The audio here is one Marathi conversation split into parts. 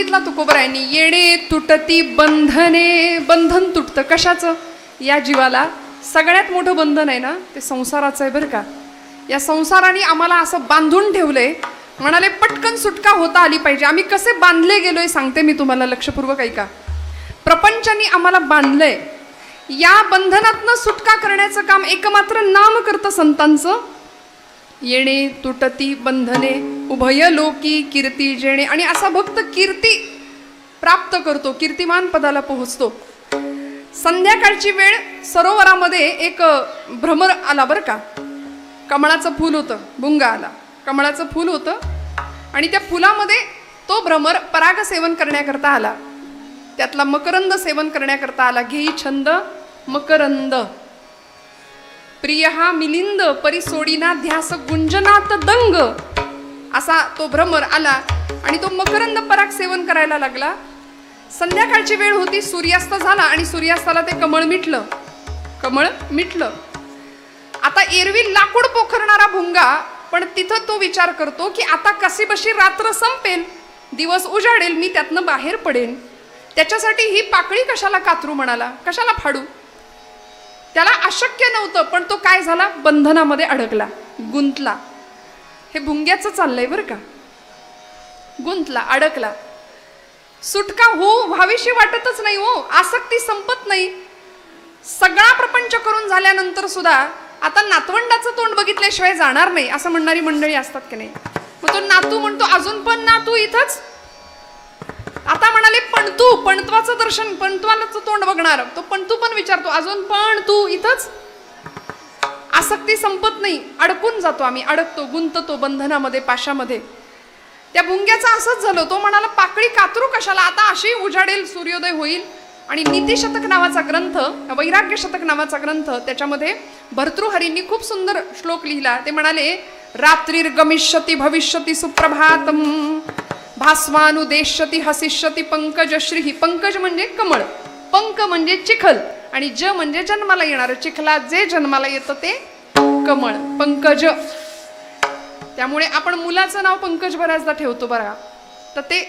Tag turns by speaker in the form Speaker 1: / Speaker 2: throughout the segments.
Speaker 1: सांगितला तुकोबरायांनी, येणे तुटती बंधने. बंधन तुटतं कशाचं? या जीवाला सगळ्यात मोठं बंधन आहे ना ते संसाराचं आहे बरं का. या संसाराने आम्हाला असं बांधून ठेवलंय, म्हणाले पटकन सुटका होता आली पाहिजे. आम्ही कसे बांधले गेलोय सांगते मी तुम्हाला, लक्षपूर्वक ऐका. प्रपंचाने आम्हाला बांधलंय. या बंधनातनं सुटका करण्याचं काम एकमात्र नाम करतं संतांचं. येणे तुटती बंधने उभय लोकी कीर्ती जेणे. आणि असा भक्त कीर्ती प्राप्त करतो, कीर्तिमान पदाला पोहोचतो. संध्याकाळची वेळ सरोवरामध्ये एक भ्रमर आला बरं का. कमळाचं फूल होतं, भुंगा आला, कमळाचं फूल होतं. आणि त्या फुलामध्ये तो भ्रमर पराग सेवन करण्याकरता आला, त्यातला मकरंद सेवन करण्याकरता आला. घेई छंद मकरंद प्रिय हा मिलिंद परिसोडीना ध्यास गुंजनात दंग. असा तो भ्रमर आला आणि तो मकरंद पराग सेवन करायला लागला. संध्याकाळची वेळ होती, सूर्यास्त झाला आणि सूर्यास्ताला ते कमळ मिटलं. कमळ मिटलं. आता एरवी लाकूड पोखरणारा भुंगा, पण तिथं तो विचार करतो की आता कशीबशी रात्र संपेल, दिवस उजाडेल, मी त्यातनं बाहेर पडेन. त्याच्यासाठी ही पाकळी कशाला कातरू म्हणाला, कशाला फाडू. त्याला अशक्य नव्हतं, पण तो काय झाला, बंधनामध्ये अडकला, गुंतला. हे भुंग्याचं चाललंय बरं का. गुंतला, अडकला. सुटका व्हावीशी वाटतच नाही हो. आसक्ती संपत नाही. सगळा प्रपंच करून झाल्यानंतर सुद्धा आता नातवंडाचं तोंड बघितल्याशिवाय जाणार नाही असं म्हणणारी मंडळी असतात की नाही. मग तो नातू म्हणतो अजून पण नातू इथंच. आता म्हणाले पणतू, पणत्वाचं दर्शन, पणत्वालाच तोंड बघणार. तो पणतू पण विचारतो अजून पण तू इथंच. आसक्ती संपत नाही, अडकून जातो आम्ही, अडकतो, गुंततो बंधनामध्ये, पाशामध्ये. त्या भुंग्याचं असंच झालं. तो म्हणाला पाकळी कातरू कशाला, आता अशी उजाडेल, सूर्योदय होईल. आणि नीतिशतक नावाचा ग्रंथ, वैराग्य शतक नावाचा ग्रंथ, त्याच्यामध्ये भर्तृहरींनी खूप सुंदर श्लोक लिहिला. ते म्हणाले रात्रीर गमिष्यति भविष्यति सुप्रभातम भास्वानुदेश्यति हसिष्यति पंकज श्री. पंकज म्हणजे कमळ, पंक म्हणजे चिखल, आणि ज म्हणजे जन्माला येणार. चिखलात जे जन्माला येतं ते कमळ, पंकज. त्यामुळे आपण मुलाचं नाव पंकज बऱ्याचदा ठेवतो बघा. तर ते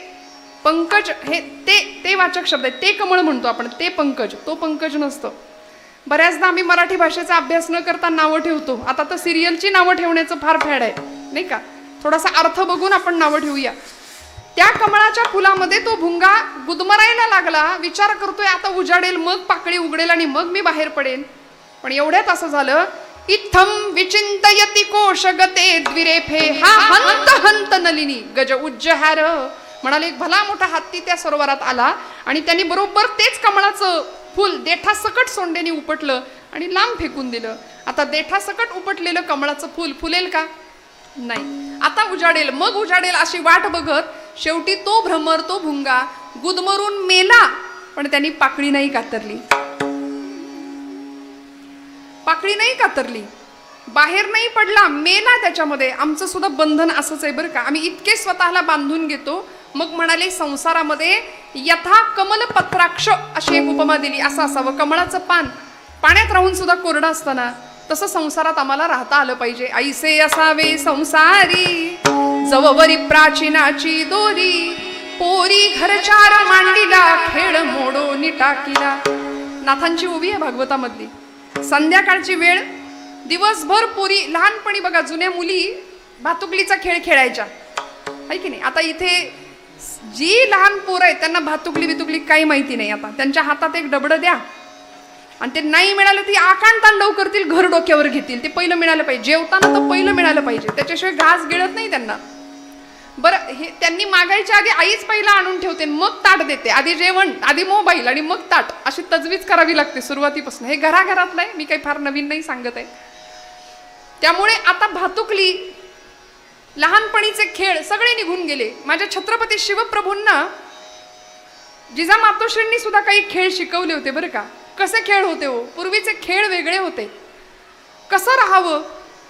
Speaker 1: पंकज हे ते वाचक शब्द आहे. ते कमळ म्हणतो आपण, ते पंकज, तो पंकज नसतं. बऱ्याचदा आम्ही मराठी भाषेचा अभ्यास न करता नावं ठेवतो. आता तर सिरियलची नावं ठेवण्याचं फार फॅड आहे नाही का. थोडासा अर्थ बघून आपण नावं ठेवूया. त्या कमळाच्या फुलामध्ये तो भुंगा गुदमरायला लागला. विचार करतोय आता उजाडेल, मग पाकळी उघडेल आणि मग मी बाहेर पडेन. पण एवढ्यात असं झालं, इत्थम विचिंतयति कोशगते द्विरेफे हा हंत हंत नलिनी गज उज्जहार. म्हणाले एक भला मोठा हत्ती त्या सरोवरात आला आणि त्यांनी बरोबर तेच कमळाचं फूल देठासकट सोंडेने उपटलं आणि लांब फेकून दिलं. आता देठासकट उपटलेलं कमळाचं फूल फुलेल का? नाही. आता उजाडेल, मग उजाडेल अशी वाट बघत शेवटी तो भ्रमर, तो भुंगा गुदमरून मेला. पण त्यांनी पाकळी नाही कातरली. पाकळी नाही कातरली, बाहेर नाही पडला, मेला त्याच्यामध्ये. आमचं सुद्धा बंधन असंच आहे बरं का. आम्ही इतके स्वतःला बांधून घेतो. मग म्हणाले संसारामध्ये यथा कमलपत्राक्ष अशी एक उपमा दिली. असं असावं, कमळाचं पान पाण्यात राहून सुद्धा कोरडं असताना तसं संसारात आम्हाला राहता आलं पाहिजे. ऐसे असावे संसारी जववरी प्राचीनाची दोरी पोरी घरचार मांडीला खेळ मोडो निटाकीला. नाथांची ओवी आहे भागवतामधली. संध्याकाळची वेळ, दिवसभर पोरी, लहानपणी बघा जुन्या मुली भातुकलीचा खेळ खेळायच्या आहे की नाही. आता इथे जी लहान पोरं आहेत त्यांना भातुकली बितुकली काही माहिती नाही. आता त्यांच्या हातात एक डबडं द्या आणि ते नाही मिळालं ती आकांड तांडव करतील, घर डोक्यावर घेतील. ते पहिलं मिळालं पाहिजे, जेवताना तर पहिलं मिळालं पाहिजे, त्याच्याशिवाय घास गिळत नाही त्यांना. बरं, हे त्यांनी मागायच्या आधी आईच पहिला आणून ठेवते, मग ताट देते. आधी जेवण, आधी मोबाईल आणि मग ताट, अशी तजवीज करावी लागते सुरुवातीपासून. हे घराघरातलं आहे, मी काही फार नवीन नाही सांगत आहे. त्यामुळे आता भातुकली, लहानपणीचे खेळ सगळे निघून गेले. माझ्या छत्रपती शिवप्रभूंना जिजामातोश्रींनी सुद्धा काही खेळ शिकवले होते बरं का. कसे खेळ होते हो, पूर्वीचे खेळ वेगळे होते. कसं राहावं,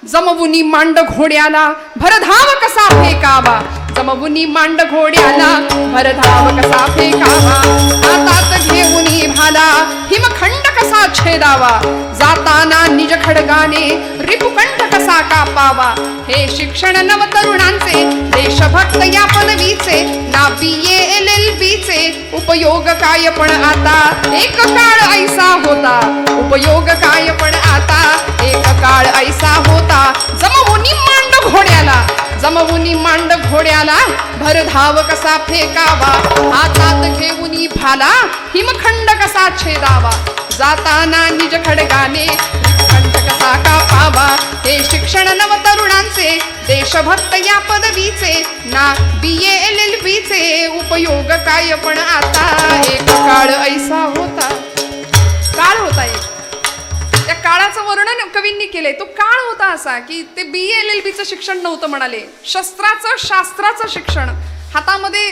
Speaker 1: जमवुनी मांड घोड्याला भरधाव कसा फेकावा, जमवुनी मांड घोड्याला भरधाव कसा फेकावा, हातात घेऊनी भाला हिमखंड कसा छेदावा, जाताना निज खडगाने रिपुकंठ कसा कापावा. हे शिक्षण नवतरुणांचे, देशभक्त या पदवीचे, ना BA LLB उपयोग काय पण आता एक काळ ऐसा होता, उपयोग काय पण आता एक काळ ऐसा होता. जमवुनी मांड घोड्याला, जमवुनी मांड घोड्याला भरधाव कसा फेकावा, हातात घेऊनी भाला हिमखंड कसा छेदावा, जाताना निज खडगाने कंठ कसा कापावा. हे शिक्षण नवतरुणांचे देशभक्त या पदवीचे ना BA LLB चे उपयोग काय पण आता एक काळ ऐसा होता. काळ होता एक, त्या काळाचं वर्णन कवींनी केलंय. तो काळ होता असा की ते BA LLB चं शिक्षण नव्हतं म्हणाले, शस्त्राचं शास्त्राचं शिक्षण. हातामध्ये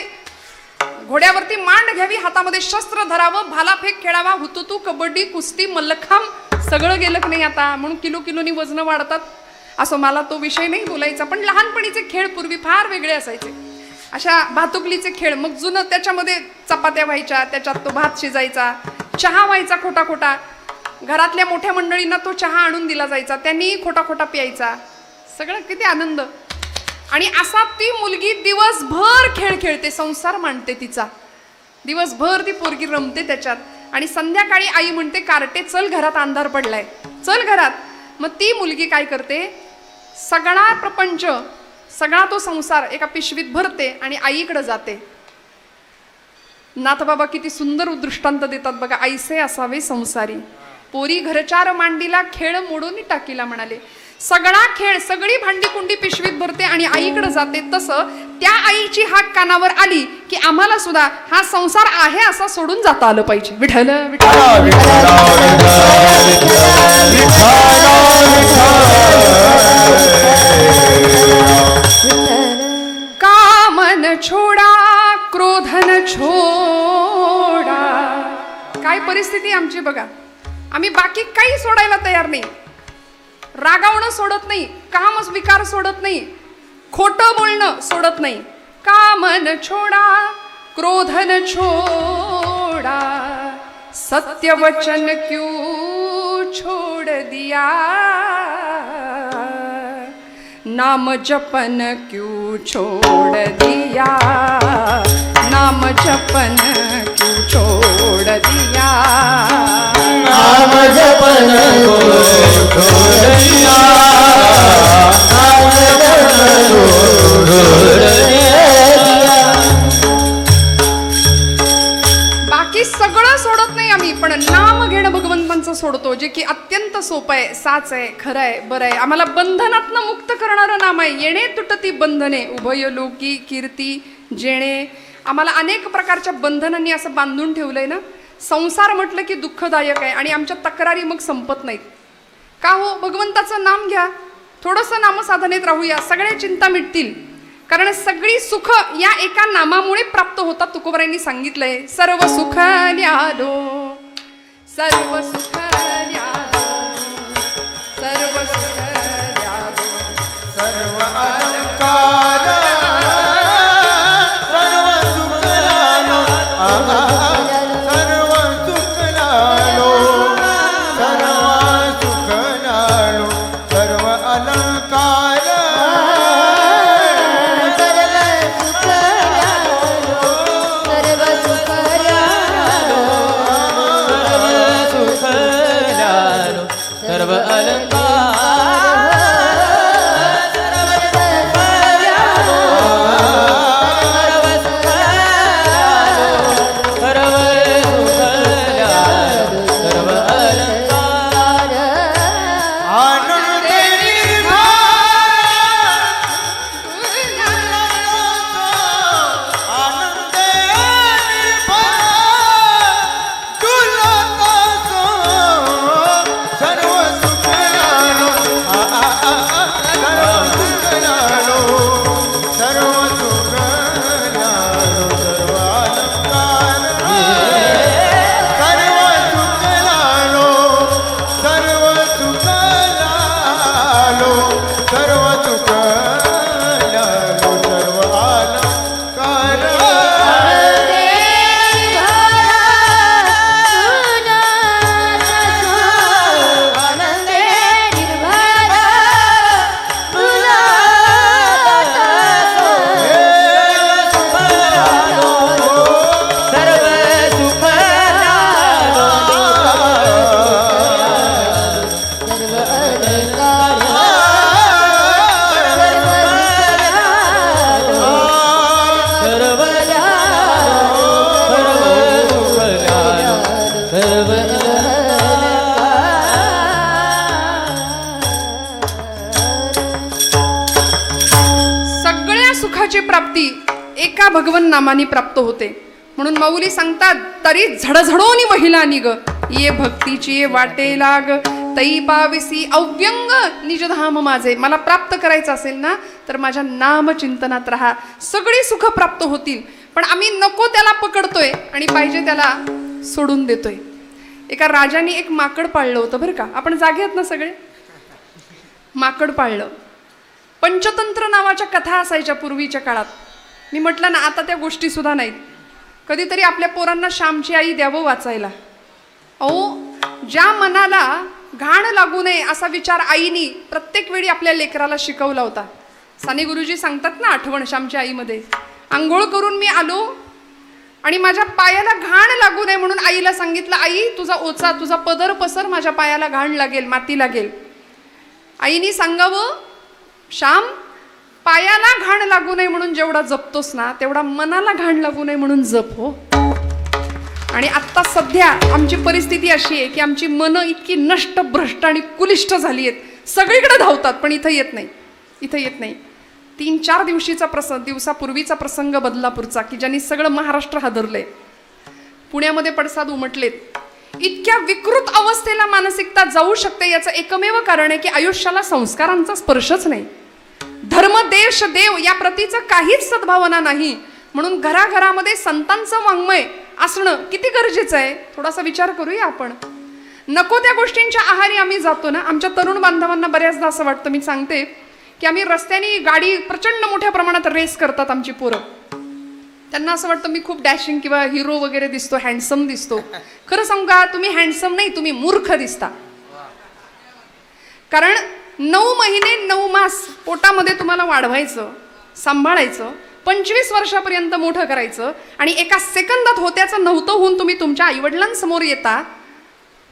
Speaker 1: घोड्यावरती मांड घ्यावी, हातामध्ये शस्त्र धरावं, भालाफेक खेळावा, हुतुतू, कबड्डी, कुस्ती, मल्लखांब सगळं गेलं की नाही आता. म्हणून किलो किलोनी वजनं वाढतात. असं मला तो विषय नाही बोलायचा, पण लहानपणीचे खेळ पूर्वी फार वेगळे असायचे. अशा भातुकलीचे खेळ, मग जुनं त्याच्यामध्ये चपात्या व्हायच्या, त्याच्यात तो भात शिजायचा, चहा व्हायचा खोटा खोटा. घरातल्या मोठ्या मंडळींना तो चहा आणून दिला जायचा, त्यांनी खोटा खोटा प्यायचा. सगळं किती आनंद. आणि असा ती मुलगी दिवसभर खेळ खेळते, संसार मांडते तिचा. दिवसभर ती पोरगी रमते त्याच्यात. आणि संध्याकाळी आई म्हणते कार्टे चल घरात, अंधार पडलाय, चल घरात. मग ती मुलगी काय करते, सगळा प्रपंच, सगळा तो संसार एका पिशवीत भरते आणि आईकडे जाते. नाथबाबा किती सुंदर दृष्टांत देतात बघा. ऐसे असावे संसारी, पोरी घरचार मांडीला खेळ मोडून टाकीला म्हणाले. सगळा खेळ, सगळी भांडी कुंडी पिशवीत भरते आणि आईकडे जाते. तसं त्या आईची हाक कानावर आली की आम्हाला सुद्धा हा संसार आहे असा सोडून जाता आलं पाहिजे. विठ्ठल विठ्ठल कामन छोडा क्रोधन छोडा. काय परिस्थिती आमची बघा. आम्ही बाकी काही सोडायला तयार नाही. रागावणं सोडत नाही, कामच विकार सोडत नाही, खोटं बोलणं सोडत नाही. कामन छोडा क्रोधन छोडा, सत्य वचन क्यों छोड़ दिया, नाम जपन क्यों छोड़ दिया, नाम जपन क्यों छोड़ दिया,
Speaker 2: नाम जपन को छोड़ दिया, नाम जपन को छोड़ दिया.
Speaker 1: बाकी सगळं सोडत नाही आम्ही, पण नाम घेणं भगवंतांचं सोडतो, जे की अत्यंत सोपं आहे, साच आहे, खरं आहे, बरं आहे. आम्हाला बंधनातनं मुक्त करणारं नाम आहे. येणे तुटती बंधने उभय लोकी कीर्ती जेणे. आम्हाला अनेक प्रकारच्या बंधनांनी असं बांधून ठेवलंय ना. संसार म्हटलं की दुःखदायक आहे आणि आमच्या तक्रारी मग संपत नाहीत. का हो, भगवंताचं नाम घ्या, थोडंसं नामसाधनेत राहूया, सगळ्या चिंता मिटतील. कारण सगळी सुख या एका नामामुळे प्राप्त होतात. तुकोबारायांनी सांगितलंय, सर्व सुख न्यालो, सर्व सुख न्यालो, सर्व सुख न्यालो,
Speaker 2: सर्व अलंकार सर्व सुख लालो, सर्व सुख लालो, सर्व सुख लालो, सर्व अलंकार सर्व सुख लालो,
Speaker 1: भगवन नामानी प्राप्त होते. म्हणून माऊली सांगतात, तरी झडझडोनी महिला निग ये भक्तीची वाटे लाग, तई पाविसी अव्यंग निजधाम माझे. मला प्राप्त करायचं असेल ना तर माझ्या नामचिंतनात राहा, सगळी सुख प्राप्त होतील. पण आम्ही नको त्याला पकडतोय आणि पाहिजे त्याला सोडून देतोय. एका राजाने एक माकड पाळलं होतं बरं का. आपण जागे आहेत ना सगळे. माकड पाळलं. पंचतंत्र नावाच्या कथा असायच्या पूर्वीच्या काळात. मी म्हटलं ना, आता त्या गोष्टी सुद्धा नाहीत. कधीतरी आपल्या पोरांना श्यामची आई द्यावं वाचायला. अहो, ज्या मनाला घाण लागू नये असा विचार आईनी प्रत्येक वेळी आपल्या लेकराला शिकवला होता. साने गुरुजी सांगतात ना आठवण श्यामच्या आईमध्ये, आंघोळ करून मी आलो आणि माझ्या पायाला घाण लागू नये म्हणून आईला सांगितलं, आई तुझा ओचा, तुझा पदर पसर, माझ्या पायाला घाण लागेल, माती लागेल. आईनी सांगावं, श्याम, पायाला घाण लागू नये म्हणून जेवढा जपतोस ना तेवढा मनाला घाण लागू नये म्हणून जप हो. आणि आत्ता सध्या आमची परिस्थिती अशी आहे की आमची मनं इतकी नष्ट, भ्रष्ट आणि कुलिष्ठ झाली आहेत. सगळीकडे धावतात पण इथं येत नाही, इथं येत नाही. 3-4 दिवसापूर्वीचा प्रसंग बदलापूरचा, की ज्यांनी सगळं महाराष्ट्र हादरलंय. पुण्यामध्ये पडसाद उमटलेत. इतक्या विकृत अवस्थेला मानसिकता जाऊ शकते याचं एकमेव कारण आहे की आयुष्याला संस्कारांचा स्पर्शच नाही. धर्म, देश, देव या प्रतीचं काहीच सद्भावना नाही. म्हणून घराघरामध्ये संतांचं वाङ्मय असणं किती गरजेचं आहे, थोडासा विचार करूया आपण. नको त्या गोष्टींच्या आहारी आम्ही जातो ना. आमच्या तरुण बांधवांना बऱ्याचदा असं वाटतं, मी सांगते की आम्ही रस्त्याने गाडी प्रचंड मोठ्या प्रमाणात रेस करतात आमची पोरं. त्यांना असं वाटतं मी खूप डॅशिंग किंवा हिरो वगैरे दिसतो, हँडसम दिसतो. खरं सांगू का, तुम्ही हँडसम नाही, तुम्ही मूर्ख दिसता. कारण 9 महिने 9 मास पोटामध्ये तुम्हाला वाढवायचं, सांभाळायचं, 25 वर्षापर्यंत मोठं करायचं आणि एका सेकंदात होत्याचं नव्हतं होऊन तुम्ही तुमच्या आईवडिलांसमोर येता.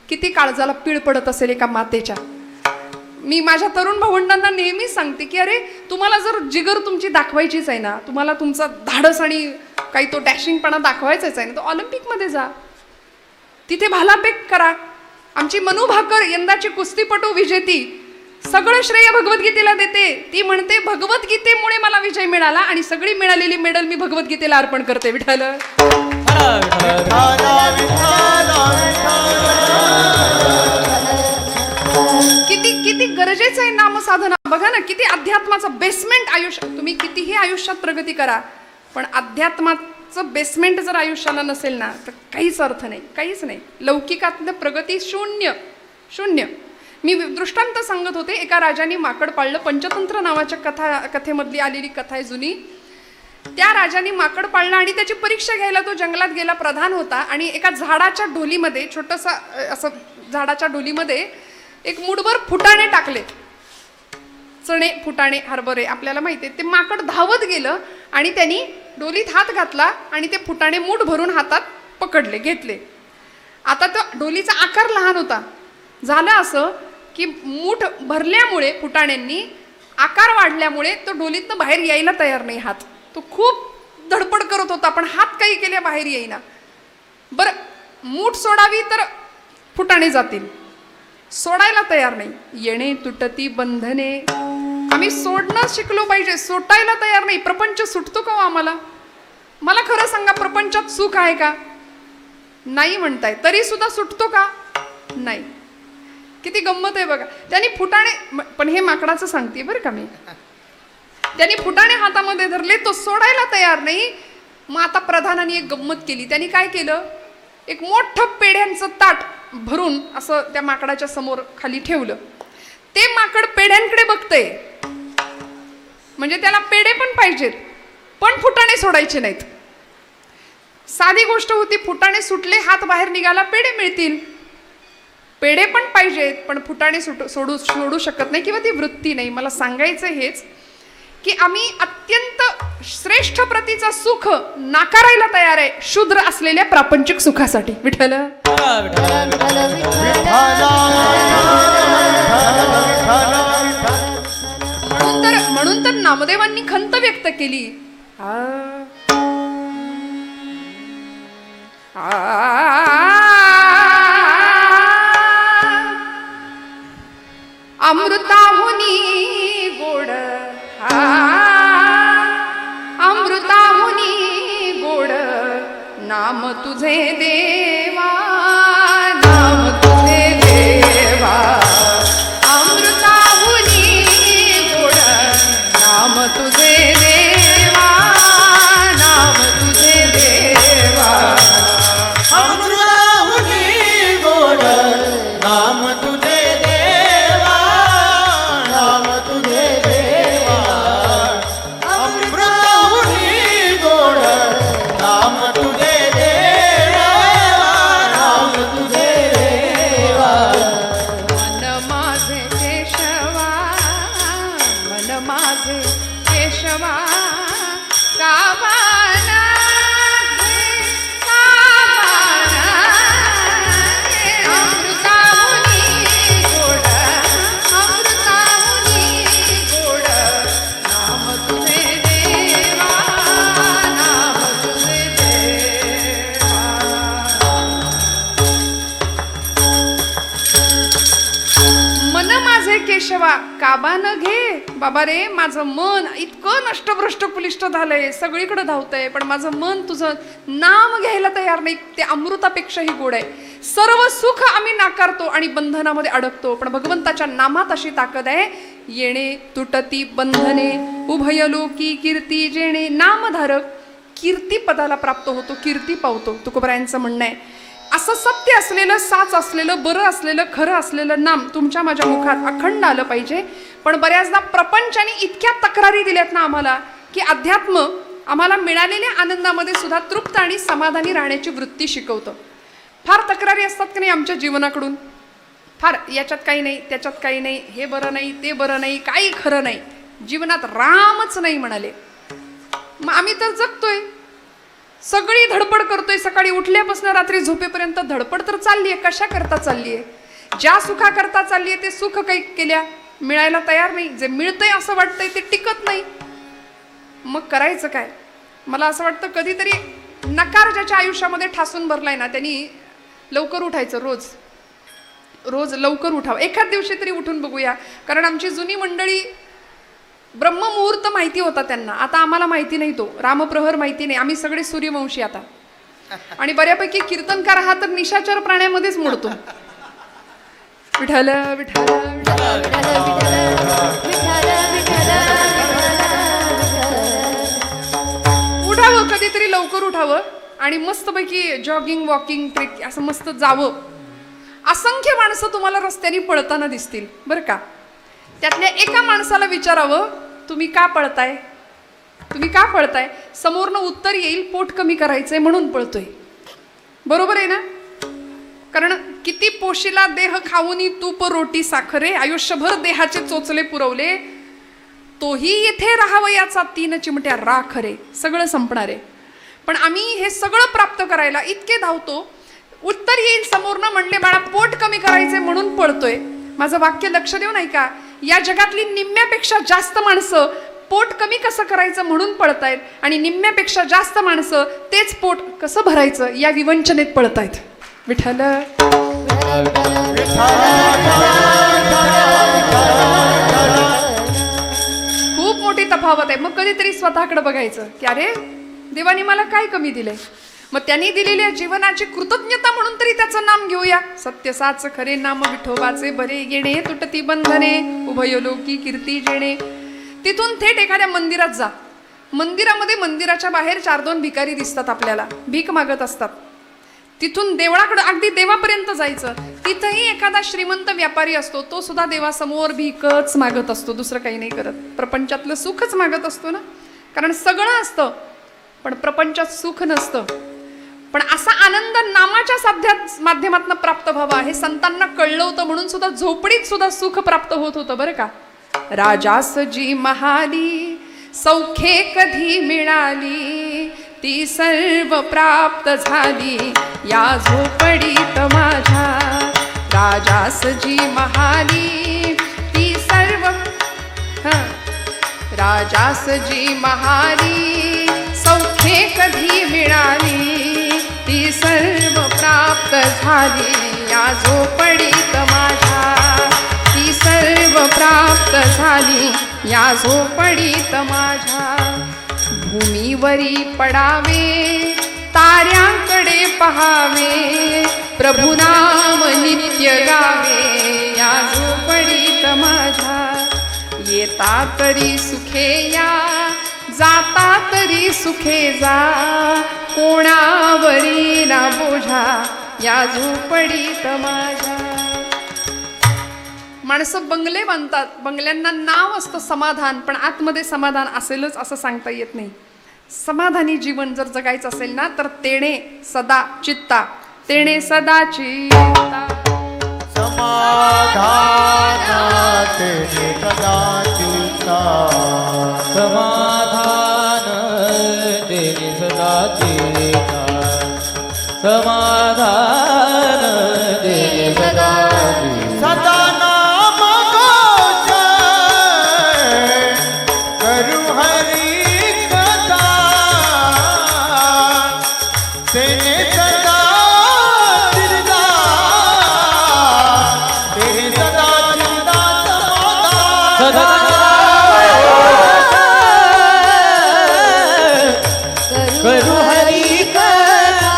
Speaker 1: किती काळजाला पीळ पडत असेल एका मातेच्या. मी माझ्या तरुण भावंडांना नेहमी सांगते की अरे, तुम्हाला जर जिगर तुमची दाखवायचीच आहे ना, तुम्हाला तुमचा धाडस आणि काही तो डॅशिंगपणा दाखवायचाच आहे ना, तो ऑलिम्पिकमध्ये जा, तिथे भालाफेक करा. आमची मनू भाकर यंदाची कुस्तीपटू विजेती सगळं श्रेय भगवद्गीतेला देते. ती म्हणते भगवद्गीतेमुळे मला विजय मिळाला आणि सगळी मिळालेली मेडल मी भगवद्गीतेला अर्पण करते. विठ्ठल किती किती गरजेचं आहे नामसाधना. बघा ना, किती अध्यात्माचं बेसमेंट आयुष्य. तुम्ही कितीही आयुष्यात प्रगती करा पण अध्यात्माचं बेसमेंट जर आयुष्याला नसेल ना तर काहीच अर्थ नाही, काहीच नाही. लौकिकातलं प्रगती शून्य, शून्य. मी दृष्टांत सांगत होते. एका राजाने माकड पाळलं. पंचतंत्र नावाच्या कथेमधली आलेली कथा आहे जुनी. त्या राजाने माकड पाळलं आणि त्याची परीक्षा घ्यायला तो जंगलात गेला. प्रधान होता आणि एका झाडाच्या ढोलीमध्ये, छोटंसं असं झाडाच्या ढोलीमध्ये एक मुठभर फुटाणे टाकले. चणे, फुटाणे, हरभरे आपल्याला माहिती आहे. ते माकड धावत गेलं आणि त्यांनी डोलीत हात घातला आणि ते फुटाणे मूठ भरून हातात पकडले, घेतले. आता तो डोलीचा आकार लहान होता. झालं असं की मूठ भरल्यामुळे फुटाण्यांनी आकार वाढल्यामुळे तो डोलीतनं बाहेर यायला तयार नाही. हात तो खूप धडपड करत होता पण हात काही केल्या बाहेर येईना. बरं, मूठ सोडावी तर फुटाणे जातील, सोडायला तयार नाही. येणे तुटती बंधने. आम्ही सोडणं शिकलो पाहिजे, सोटायला तयार नाही. प्रपंच सुटतो का हो आम्हाला? मला खरं सांगा, प्रपंचात सुख आहे का? नाही म्हणताय. तरी सुद्धा सुटतो का? नाही. किती गंमत आहे बघा. त्यांनी फुटाणे, पण हे माकडाचं सांगते बरं का मी, त्यांनी फुटाणे हातामध्ये धरले, तो सोडायला तयार नाही. मग आता प्रधानाने एक गंमत केली. त्यांनी काय केलं, एक मोठं पेढ्यांचं ताट भरून असं त्या माकडाच्या समोर खाली ठेवलं. ते माकड पेढ्यांकडे बघतंय, म्हणजे त्याला पेढे पण पाहिजेत पण फुटाणे सोडायचे नाहीत. साधी गोष्ट होती, फुटाणे सुटले, हात बाहेर निघाला, पेढे मिळतील. पेढे पण पाहिजेत पण फुटाणे सोडू शकत नाही, किंवा ती वृत्ती नाही. मला सांगायचं हेच की आम्ही अत्यंत श्रेष्ठ प्रतीचं सुख नाकारायला तयार आहे शूद्र असलेल्या प्रापंचिक सुखासाठी. विठ्ठल म्हणून तर नामदेवांनी खंत व्यक्त केली. अमृताहुनी गोड, अमृताहुनी नाम तुझे देवा, नाम तुझे देवा, अमृताहुनी गोड नाम तुझे देवा, नाम तुझे देवा,
Speaker 2: अमृताहुनी गोड नाम तुझे देवा, नाम तुझे देवा, अमृताहुनी गोड नाम तुझे देवा, नाम तुझे देवा.
Speaker 1: मन माझे केशवा, मन माझे केशवा, कामाना घे, कामाना घे. अमृताहुनी गोड, अमृताहुनी गोड नाम तुझे देवा, नाम तुझे देवा. मन माझे केशवा काबा न घे. बाबा रे, माझं मन इतकं नष्टभ्रष्ट पुलिष्ट झालंय, सगळीकडे धावतंय, पण माझं मन तुझं नाम घ्यायला तयार नाही. ते अमृतापेक्षाही गोड आहे. सर्व सुख आम्ही नाकारतो आणि बंधनामध्ये अडकतो, पण भगवंताच्या नामात अशी ताकद आहे. येणे तुटती बंधने, उभयलोकी कीर्ती जेणे. नामधारक कीर्ती पदाला प्राप्त होतो, कीर्ती पावतो. तुकोबरायांचं म्हणणं आहे. असं सत्य असलेलं, साच असलेलं, बरं असलेलं, खरं असलेलं नाम तुमच्या माझ्या मुखात अखंड आलं पाहिजे. पण बऱ्याचदा प्रपंचाने इतक्या तक्रारी दिल्यात ना आम्हाला, की अध्यात्म आम्हाला मिळालेल्या आनंदामध्ये सुद्धा तृप्त आणि समाधानी राहण्याची वृत्ती शिकवतं. फार तक्रारी असतात की नाही आमच्या जीवनाकडून, फार याच्यात काही नाही, त्याच्यात काही नाही, हे बरं नाही, ते बरं नाही, काही खरं नाही, जीवनात रामच नाही म्हणाले. मग आम्ही तर जगतोय, सगळी धडपड करतोय, सकाळी उठल्यापासून रात्री झोपेपर्यंत धडपड तर चालली आहे. कशा करता चालली आहे? ज्या सुखा करता चालली आहे ते सुख काही केल्या मिळायला तयार नाही. जे मिळतंय असं वाटतंय ते टिकत नाही. मग करायचं काय? मला असं वाटतं कधीतरी नकार ज्याच्या आयुष्यामध्ये ठासून भरलाय ना, त्यांनी लवकर उठायचं. रोज रोज लवकर उठावं. एखाद दिवशी तरी उठून बघूया. कारण आमची जुनी मंडळी ब्रह्ममुहूर्त माहिती होता त्यांना, आता आम्हाला माहिती नाही. तो रामप्रहर माहिती नाही. आम्ही सगळे सूर्यवंशी आता, आणि बऱ्यापैकी कीर्तनकार हा तर निशाचर प्राण्यामध्येच मोडतो. विठ्ठल विठ्ठल उठावं, कधीतरी लवकर उठावं आणि मस्तपैकी जॉगिंग, वॉकिंग, ट्रेक असं मस्त जावं. असंख्य माणसं तुम्हाला रस्त्याने पळताना दिसतील बरं का. त्यातल्या एका माणसाला विचारावं, तुम्ही का पळताय? तुम्ही का पळताय? समोरनं उत्तर येईल, पोट कमी करायचंय म्हणून पळतोय. बरोबर आहे ना? कारण किती पोशीला देह खाऊनी तूप रोटी साखरे, आयुष्यभर देहाचे चोचले पुरवले, तोही येथे राहावयाचा 3 चिमट्या राख रे. सगळं संपणार आहे. पण आम्ही हे सगळं प्राप्त करायला इतके धावतो, उत्तर येईल समोरनं म्हणले बाळा पोट कमी करायचंय म्हणून पळतोय. माझं वाक्य लक्ष देऊन ऐका. या जगातली निम्म्यापेक्षा जास्त माणसं पोट कमी कसं करायचं म्हणून पळतायत, आणि निम्म्यापेक्षा जास्त माणसं तेच पोट कसं भरायचं या विवंचनेत पळतायत. विठ्ठल खूप मोठी तफावत आहे. मग कधीतरी स्वतःकडे बघायचं की अरे देवाने मला काय कमी दिलंय. मग त्यांनी दिलेल्या जीवनाची कृतज्ञता म्हणून तरी त्याचं नाम घेऊया. सत्य साच खरे नाम विठोबाचे बरे, येणे तुटती बंधने, उभयलोकी कीर्ती जेणे. तिथून थेट एखाद्या मंदिरात जा. मंदिरामध्ये मंदिराच्या बाहेर 4-2 भिकारी दिसतात आपल्याला, भीक मागत असतात. तिथून देवळाकडे अगदी देवापर्यंत जायचं. तिथंही एखादा श्रीमंत व्यापारी असतो, तो सुद्धा देवासमोर भीकच मागत असतो, दुसरं काही नाही करत. प्रपंचातलं सुखच मागत असतो ना, कारण सगळं असतं पण प्रपंचात सुख नसतं. पण असा आनंद नामाच्या साध्यात माध्यमातून प्राप्त व्हावा हे संतांना कळलं होतं, म्हणून सुद्धा झोपडीत सुद्धा सुख प्राप्त होत होतं बरं का. राजास जी महाली सौख्ये कधी मिळाली, ती सर्व प्राप्त झाली या झोपडीत माझ्या. राजास जी महाली ती सर्व राजास जी महाली सौख्ये कधी मिळाली, ती सर्व प्राप्त झाली या झोपडीत माझ्या. ती सर्व प्राप्त झाली या झोपडीत माझ्या. भूमीवरी पडावे ताऱ्या पहावे, प्रभु नाम नित्य गावे या झोपडीत माझ्या. येता तरी सुखे या, जाता तरी सुखे जा, कोणावरी ना बोझा या झोपडीत माझ्या. माणसं बंगले बांधतात, बंगल्यांना नाव असतं समाधान, पण आतमध्ये समाधान असेलच असं सांगता येत नाही. समाधानी जीवन जर जगायचं असेल ना तर तेणे सदा चित्ता, तेणे सदा चित्ता.
Speaker 2: समाधान तेने सदा चित्ता,
Speaker 3: समाधान तेने सदा चित्ता, समाधान तेने सदा चित्ता.
Speaker 2: सदा नाम घोष करू हरी कथा, तेने सदा चित्ता, तेने सदा चित्ता समाधान.
Speaker 3: करू हरी कथा,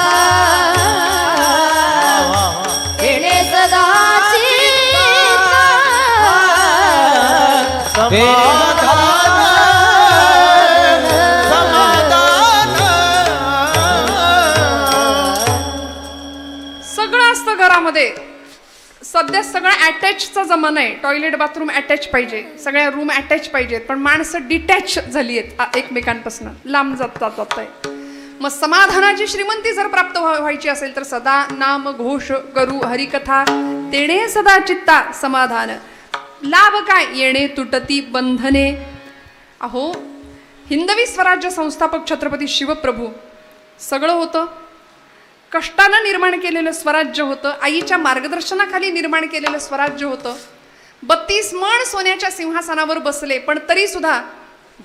Speaker 4: तेने सदा चित्ता,
Speaker 2: समाधान समाधान.
Speaker 1: सगळं असतं घरामध्ये. सध्या सगळं अटॅचचा जमाना आहे. टॉयलेट बाथरूम अटॅच पाहिजे, सगळ्या रूम अटॅच पाहिजेत, पण माणसं डिटॅच झाली आहेत एकमेकांपासून, लांब जात आहे. मग समाधानाची श्रीमंती जर प्राप्त व्हायची असेल तर सदा नाम घोष करू हरिकथा, तेणे सदा चित्ता समाधान. लाभ काय? येणे तुटती बंधने. अहो, हिंदवी स्वराज्य संस्थापक छत्रपती शिवप्रभू सगळं होतं. कष्टानं निर्माण केलेलं स्वराज्य होतं, आईच्या मार्गदर्शनाखाली निर्माण केलेलं स्वराज्य होतं. 32 मण सोन्याच्या सिंहासनावर बसले, पण तरी सुद्धा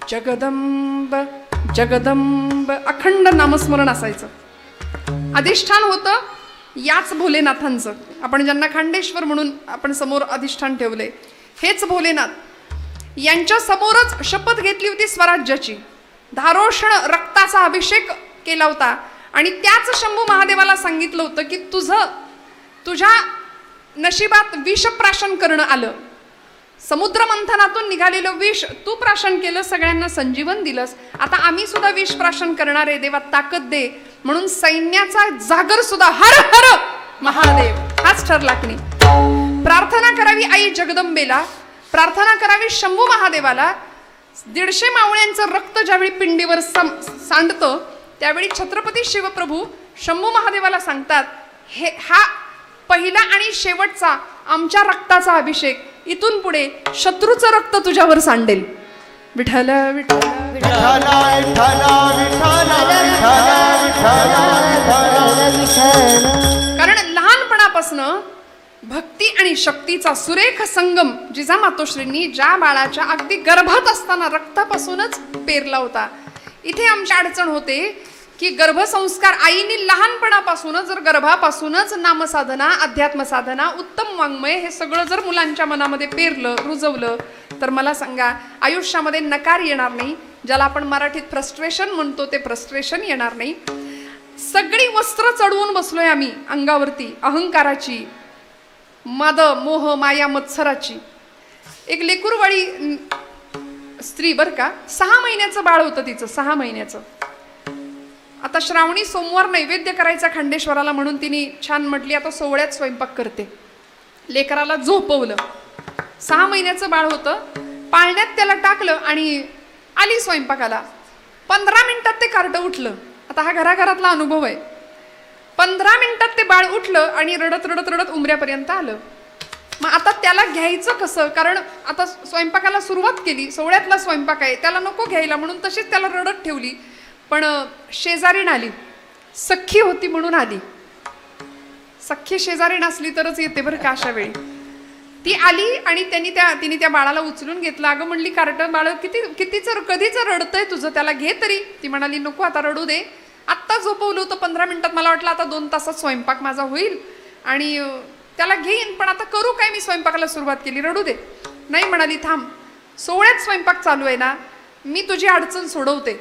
Speaker 1: जगदंब जगदंब अखंड नामस्मरण असायचं. अधिष्ठान होतं याच भोलेनाथांचं. आपण ज्यांना खांडेश्वर म्हणून आपण समोर अधिष्ठान ठेवले, हेच भोलेनाथ. यांच्या समोरच शपथ घेतली होती स्वराज्याची. धारोषण रक्ताचा अभिषेक केला होता आणि त्याच शंभू महादेवाला सांगितलं होतं की तुझ्या नशिबात विष प्राशन करणं आलं. समुद्र मंथनातून निघालेलं विष तू प्राशन केलं, सगळ्यांना संजीवन दिलंस. आता आम्ही सुद्धा विष प्राशन करणार आहे, देवा ताकद दे. म्हणून सैन्याचा जागर सुद्धा हर हर महादेव हाच ठरला की नाही. प्रार्थना करावी आई जगदंबेला, प्रार्थना करावी शंभू महादेवाला. 150 मावळ्यांचं रक्त ज्यावेळी पिंडीवर सांडतं त्यावेळी छत्रपती शिवप्रभू शंभू महादेवाला सांगतात, हा पहिला आणि शेवटचा आमच्या रक्ताचा अभिषेक. इथून पुढे शत्रूचं रक्त तुझ्यावर सांडेल. विठ्ठल विठ्ठल
Speaker 2: विठ्ठल विठ्ठल विठ्ठल विठ्ठल.
Speaker 1: कारण लहानपणापासनं भक्ती आणि शक्तीचा सुरेख संगम जिजामातोश्रींनी ज्या बाळाच्या अगदी गर्भात असताना रक्तापासूनच पेरला होता. इथे आमची अडचण होते की गर्भसंस्कार आईने लहानपणापासूनच, जर गर्भापासूनच नामसाधना, अध्यात्मसाधना, उत्तम वाङ्मय हे सगळं जर मुलांच्या मनामध्ये पेरलं, रुजवलं, तर मला सांगा आयुष्यामध्ये नकार येणार नाही. ज्याला आपण मराठीत फ्रस्ट्रेशन म्हणतो ते फ्रस्ट्रेशन येणार नाही. सगळी वस्त्र चढवून बसलोय आम्ही अंगावरती, अहंकाराची, मद मोह माया मत्सराची. एक लेकूरवाळी स्त्री बर का, 6 महिन्याचं बाळ होतं तिचं, 6 महिन्याचं. आता श्रावणी सोमवार नैवेद्य करायचा खांडेश्वराला म्हणून तिने छान म्हटली आता सोहळ्यात स्वयंपाक करते. लेकराला झोपवलं, 6 महिन्याचं बाळ होतं, पाळण्यात त्याला टाकलं आणि आली स्वयंपाकाला. 15 मिनिटात ते कार्ट उठलं. आता हा घराघरातला अनुभव आहे. 15 मिनिटात ते बाळ उठलं आणि रडत रडत रडत उमऱ्यापर्यंत आलं. मग आता त्याला घ्यायचं कसं? कारण आता स्वयंपाकाला सुरुवात केली, सोहळ्यातला स्वयंपाक आहे, त्याला नको घ्यायला म्हणून तशीच त्याला रडत ठेवली. पण शेजारीण आली, सख्खी होती म्हणून आली. सख्खी शेजारीण असली तरच येते बरं का अशा वेळी. ती आली आणि तिने त्या बाळाला उचलून घेतलं. अगं म्हणली कार्ट बाळ कधीच रडतंय तुझं, त्याला घे तरी. ती म्हणाली नको आता रडू दे, आत्ता झोपवलं होतं 15 मिनिटात, मला वाटलं आता 2 तासात स्वयंपाक माझा होईल आणि त्याला घेईन, पण आता करू काय, मी स्वयंपाकाला सुरुवात केली, रडू दे. नाही म्हणाली थांब, सोहळ्यात स्वयंपाक चालू आहे ना, मी तुझी अडचण सोडवते.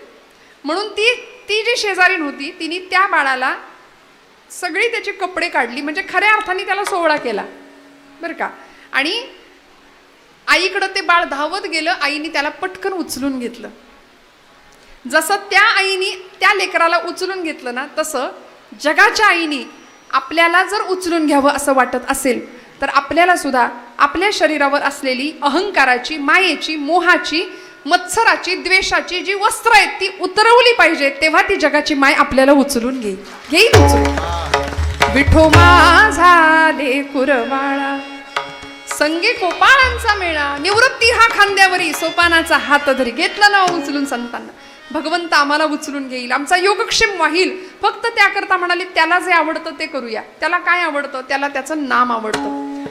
Speaker 1: म्हणून ती जी शेजारीण होती तिने त्या बाळाला सगळी त्याची कपडे काढली, म्हणजे खऱ्या अर्थाने त्याला सोहळा केला बरं का. आणि आईकडं ते बाळ धावत गेलं, आईने त्याला पटकन उचलून घेतलं. जसं त्या आईने त्या लेकराला उचलून घेतलं ना, तसं जगाच्या आईने आपल्याला जर उचलून घ्यावं असं वाटत असेल तर आपल्याला सुद्धा आपल्या शरीरावर असलेली अहंकाराची, मायेची, मोहाची, मत्सराची, द्वेषाची जी वस्त्र आहेत ती उतरवली पाहिजे. तेव्हा ती जगाची माय आपल्याला उचलून घेईल उचलून. विठो माझा लेकुरवाळा संगे गोपाळांचा मेळा, निवृत्ती हा खांद्यावरी सोपानाचा हात धरी. घेतलं ना उचलून संतांना, भगवंत आम्हाला उचलून घेईल, आमचा योगक्षेम वाहील. फक्त त्याकरता म्हणाले त्याला जे आवडतं ते करूया. त्याला काय आवडतं? त्याला त्याचं नाम आवडतं,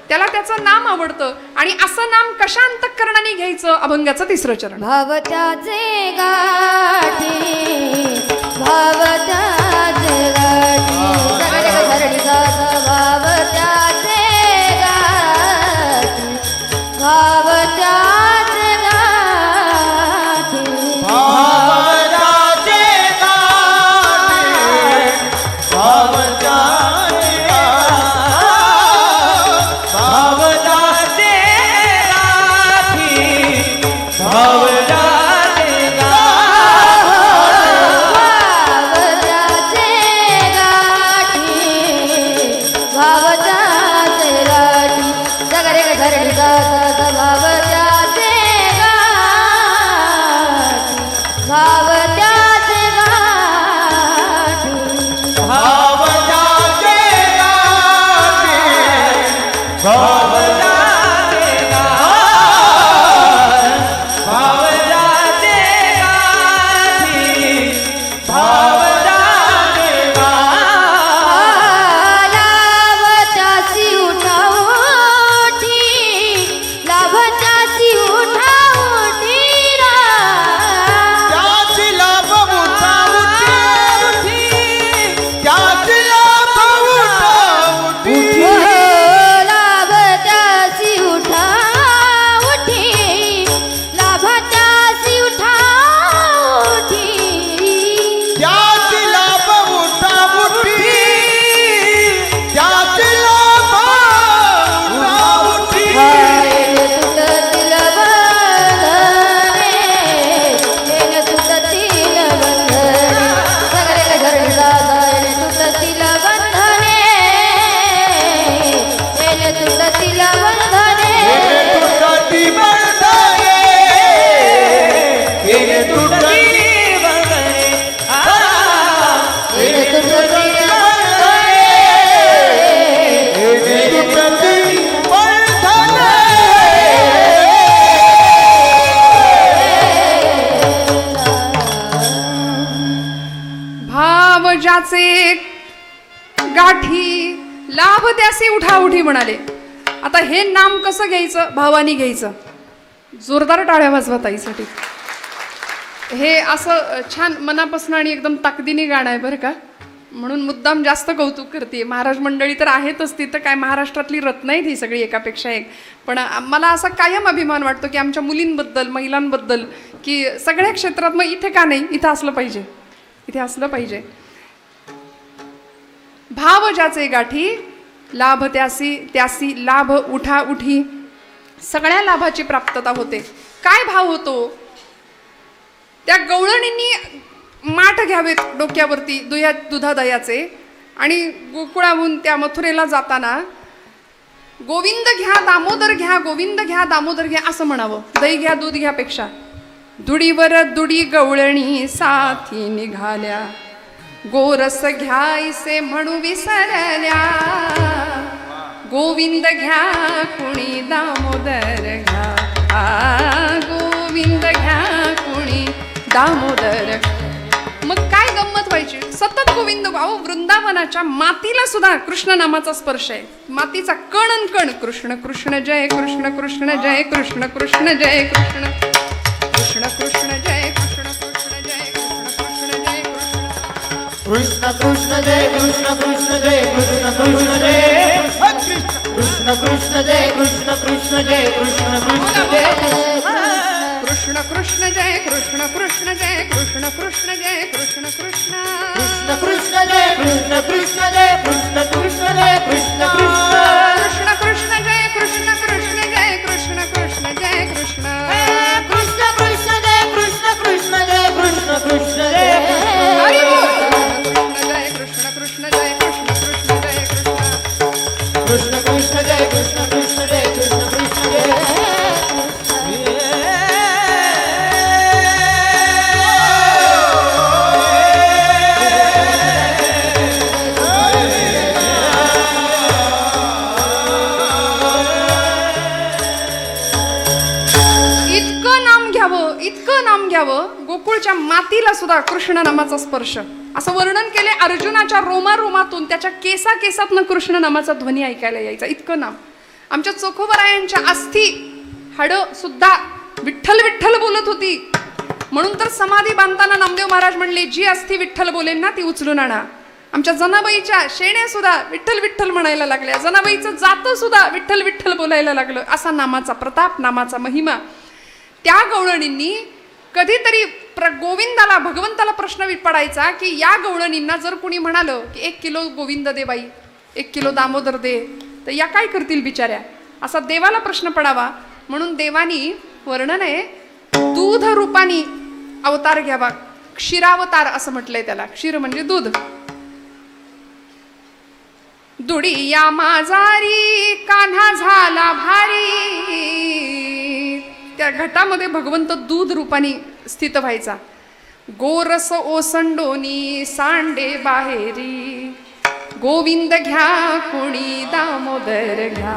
Speaker 1: त्याला त्याचं नाम आवडतं. आणि असं नाम कशा अंतःकरणाने घ्यायचं? अभंगाचं 3रं चरण.
Speaker 4: भावत्याचे गाठी भावत्याचे गाठी सगळे धरणी गाथा भावत्याचे गाठी भावत्याचे गाठी
Speaker 2: भावजाचे गाठी, भावजाचे
Speaker 3: भावजाचे गाठी, भावजाचे
Speaker 4: भावत्याचे गाठी भावत्याचे गाठी सगळे धरणी गाथा भावत्याचे गाठी भावत्याचे गाठी
Speaker 2: भावजाचे गाठी,
Speaker 3: भावजाचे भावजाचे गाठी, भावजाचे
Speaker 4: लाभत्यासी उठावटी लाभत्यासी उठावटी
Speaker 2: त्याची लाभ उठावटी, त्याची लाभ उठावटी,
Speaker 4: लाभत्यासी उठावटी लाभत्यासी उठावटी
Speaker 2: त्याची लाभ उठावटी, त्याची लाभ उठावटी.
Speaker 4: तुटतील बंधने तुटतील बंधने सगळे घरणी जाता तुटतील बंधने तुटतील बंधने
Speaker 2: तुटती बंधने,
Speaker 3: तुटती बंधने
Speaker 4: तुटतील
Speaker 1: भाव ज्याचे गाठी लाभ त्यासी उठाउठी म्हणाले. आता हे नाम कसं घ्यायचं? भावानी घ्यायचं. जोरदार टाळ्या वाजवा ताईसाठी. हे असं छान मनापासून आणि एकदम ताकदीने गाणं आहे बरं का. म्हणून मुद्दाम जास्त कौतुक करते. महाराज मंडळी तर आहेतच, तिथं काय महाराष्ट्रातली रत्न आहेत ही सगळी एकापेक्षा एक. पण मला असा कायम अभिमान वाटतो की आमच्या मुलींबद्दल, महिलांबद्दल, की सगळ्या क्षेत्रात. मग इथे का नाही? इथं असलं पाहिजे, इथे असलं पाहिजे. भाव ज्याचे गाठी लाभ त्यासी, त्यासी लाभ उठा उठी. सगळ्या लाभाची प्राप्तता होते. काय भाव होतो? त्या गवळणींनी माठ घ्यावेत डोक्यावरती दुधादयाचे आणि गोकुळाहून त्या मथुरेला जाताना गोविंद घ्या दामोदर घ्या, गोविंद घ्या दामोदर घ्या असं म्हणावं. दही घ्या दूध घ्यापेक्षा. दुडीवर दुडी गवळणी साथी निघाल्या, गोरस घ्यायसे म्हणू विसरल्या. गोविंद घ्या कुणी दामोदर घ्या, गोविंद घ्या कुणी दामोदर. मग काय गंमत व्हायची? सतत गोविंद. अहो वृंदावनाच्या मातीला सुद्धा कृष्ण नामाचा स्पर्श आहे. मातीचा कण अन कण कृष्ण कृष्ण जय कृष्ण कृष्ण जय कृष्ण कृष्ण जय कृष्ण कृष्ण कृष्ण जय कृष्ण कृष्ण जय कृष्ण कृष्ण जय कृष्ण
Speaker 2: कृष्ण कृष्ण जय कृष्ण कृष्ण जय कृष्ण कृष्ण जय कृष्ण कृष्ण जय कृष्ण कृष्ण जय कृष्ण कृष्ण जय
Speaker 1: कृष्ण कृष्ण जय कृष्ण कृष्ण जय कृष्ण कृष्ण जय कृष्ण कृष्ण
Speaker 2: कृष्ण कृष्ण जय कृष्ण कृष्ण कृष्ण जय कृष्ण कृष्ण जय कृष्ण कृष्ण
Speaker 1: कृष्ण कृष्ण जय कृष्ण कृष्ण जय कृष्ण कृष्ण जय कृष्ण
Speaker 2: कृष्ण कृष्ण जय कृष्ण कृष्ण जय कृष्ण कृष्ण जय
Speaker 1: हरी बोल. कृष्ण जय कृष्ण कृष्ण जय कृष्ण कृष्ण जय कृष्ण
Speaker 2: कृष्ण कृष्ण जय कृष्ण कृष्ण जय कृष्ण कृष्ण जय
Speaker 1: इतकं नाम घ्यावं गोकुळच्या मातीला सुद्धा कृष्ण नामाचा स्पर्श. असं वर्णन केले अर्जुनाच्या रोमारोमातून, त्याच्या केसातनं कृष्ण नामाचा ध्वनी ऐकायला यायचा. इतकं नाम. आमच्या चोखोबरायांच्या अस्थी हाडं सुद्धा विठ्ठल विठ्ठल बोलत होती. म्हणून तर समाधी बांधताना नामदेव महाराज म्हणले, जी अस्थी विठ्ठल बोलेल ना ती उचलून आणा. आमच्या जनाबाईच्या शेण्या सुद्धा विठ्ठल विठ्ठल म्हणायला लागल्या. जनाबाईचं जातं सुद्धा विठ्ठल विठ्ठल बोलायला लागलं. असा नामाचा प्रताप, नामाचा महिमा. त्या गवळणींनी कधीतरी गोविंदाला, भगवंताला प्रश्न पडायचा की या गवळणींना जर कुणी म्हणालं की 1 किलो गोविंद दे बाई, 1 किलो दामोदर दे, तर या काय करतील बिचाऱ्या, असा देवाला प्रश्न पडावा. म्हणून देवानी वर्णन आहे, दूध रूपानी अवतार घ्यावा. क्षीरावतार असं म्हटलंय त्याला. क्षीर म्हणजे दूध. दुडी या माझारी कान्हा झाला भारी. त्या घटामध्ये भगवंत दूध रूपाने स्थित व्हायचा. गोरस ओसंडोनी सांडे बाहेरी, गोविंद घ्या कोणी दामोदर घ्या,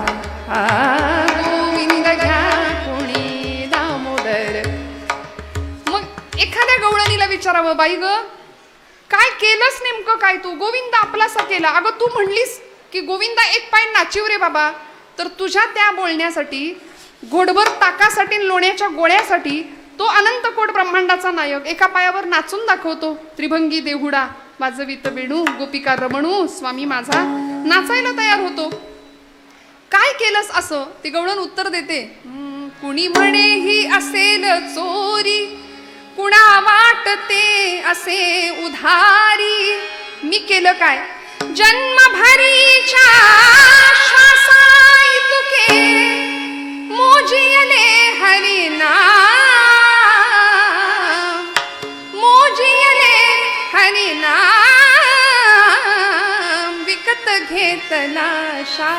Speaker 1: गोविंद घ्या कोणी दामोदर. मग एखाद्या गवळणीला विचारावं, बाई ग काय केलंस नेमकं काय तू, गोविंद आपलासा केला. अगं तू म्हणलीस की गोविंदा एक पाय नाचिव रे बाबा, तर तुझ्या त्या बोलण्यासाठी, घोडभर ताकासाठी, लोण्याच्या गोळ्यासाठी तो अनंत कोट ब्रह्मांडाचा नायक एका पायावर नाचून दाखवतो. त्रिभंगी देहुडा वाजवित वेणू, गोपिका रमणू, स्वामी माझा नाचायला तयार होतो. काय केलंस असं? ती गवळण उत्तर देते, कुणी म्हणे ही असेल चोरी, कुणा वाटते असे उधारी. मी केलं काय? जन्मभरीच्या श्वासाई तुके मोजियले हरिनाम, मोजियले हरिनाम. विकत घेतला शा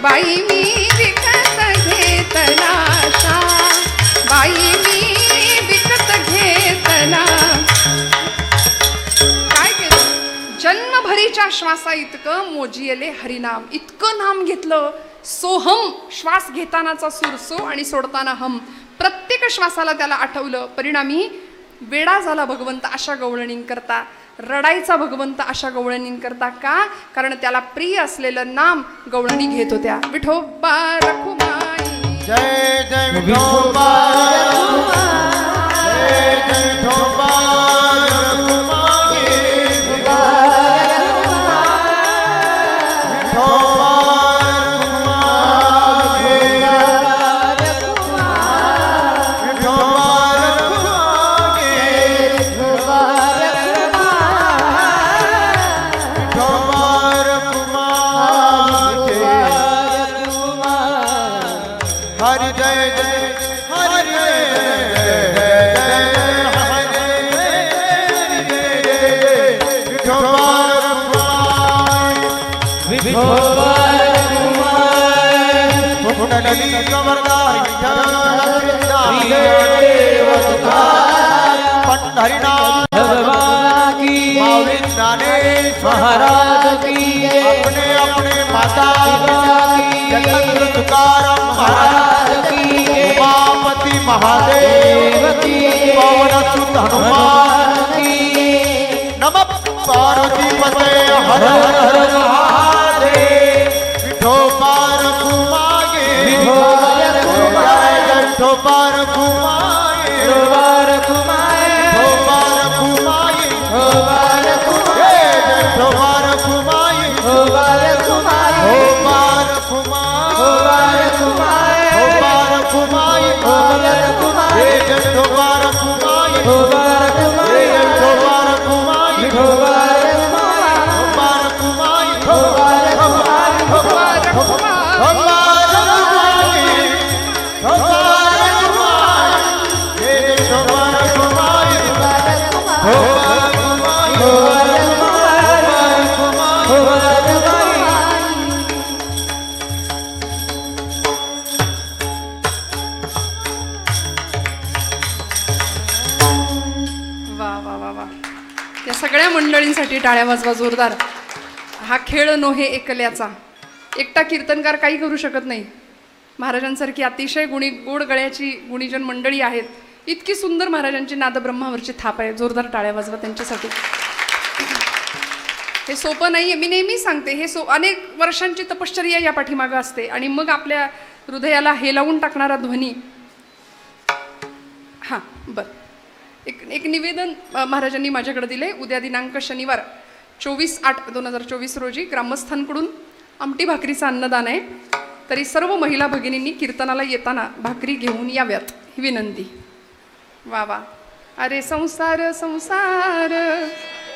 Speaker 1: बाई मी, विकत घेतला शा बाई मी, विकत घेतला. काय केलं? जन्मभरीच्या श्वासा इतकं मोजियले हरिनाम. इतकं नाम घेतलं. सोहम, श्वास घेतानाचा सूर सो आणि सोडताना हम. प्रत्येक श्वासाला त्याला आठवलं. परिणामी वेडा झाला भगवंत अशा गवळणींकरता, रडायचा भगवंत अशा गवळणींकरता. का? कारण त्याला प्रिय असलेलं नाम गवळणी घेत होत्या. विठोबा रखुमाई,
Speaker 2: जय जय विठोबा, जय जय विठोबा हरि जय जय हरि
Speaker 3: महाराज की
Speaker 2: अपने अपने माता जगत तुकाराम महाराज की, उमापति महादेव की, पवन सुत हनुमान की. नमः पार्वती पते हर हर महादेव. विठोबा रखुमाई, जय विठोबा रखुमाई, विठोबा रखुमाई, विठोबा रखुमाई, जय विठोबा रखुमाई, विठोबा रखुमाई, विठोबा रखुमाई, विठोबा रखुमाई, विठोबा रखुमाई, जय विठोबा रखुमाई, विठोबा रखुमाई, जय विठोबा रखुमाई, विठोबा रखुमाई, विठोबा
Speaker 1: त्यांच्यासाठी टाळ्या वाजवा जोरदार. हा खेळ नोहे एकल्याचा. एकटा कीर्तनकार काही करू शकत नाही. महाराजांसारखी अतिशय गोड गळ्याची गुणीजन मंडळी आहेत. इतकी सुंदर महाराजांची नादब्रह्मावरची थाप आहे. जोरदार टाळ्या वाजवा त्यांच्यासाठी. हे सोपं नाही आहे. मी नेहमी सांगते हे अनेक वर्षांची तपश्चर्या या पाठीमागं असते आणि मग आपल्या हृदयाला हेलावून टाकणारा ध्वनी. हां बरं, एक निवेदन महाराजांनी माझ्याकडे दिले. उद्या दिनांक शनिवार 24/8/2024 रोजी ग्रामस्थांकडून आमटी भाकरीचं अन्नदान आहे. तरी सर्व महिला भगिनींनी कीर्तनाला येताना भाकरी घेऊन याव्यात ही विनंती. वा वा. अरे संसार संसार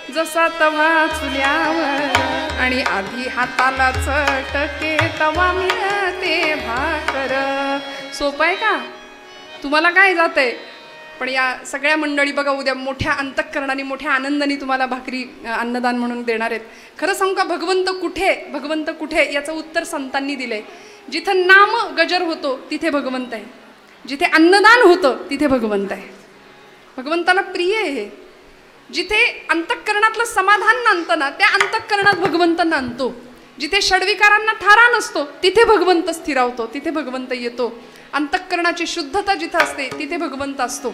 Speaker 1: जसा तवा चुल्यावर आणि आधी हाताला चटके तवा मिळते भाकर. सोपं आहे का? तुम्हाला काय जातंय? पण या सगळ्या मंडळी बघा उद्या मोठ्या अंतःकरणाने मोठ्या आनंदाने तुम्हाला भाकरी अन्नदान म्हणून देणार आहेत. खरं सांगू का, भगवंत कुठे याचं उत्तर संतांनी दिलंय. जिथं नाम गजर होतो तिथे भगवंत आहे. जिथे अन्नदान होतं तिथे भगवंत आहे. भगवंताला प्रिय आहे हे. जिथे अंतःकरणातलं समाधान नांदतं ना त्या अंतःकरणात भगवंत नांदतो. जिथे षड्विकारांना थारा नसतो तिथे भगवंत स्थिरावतो, तिथे भगवंत येतो. अंतःकरणाची शुद्धता जिथं असते तिथे भगवंत असतो.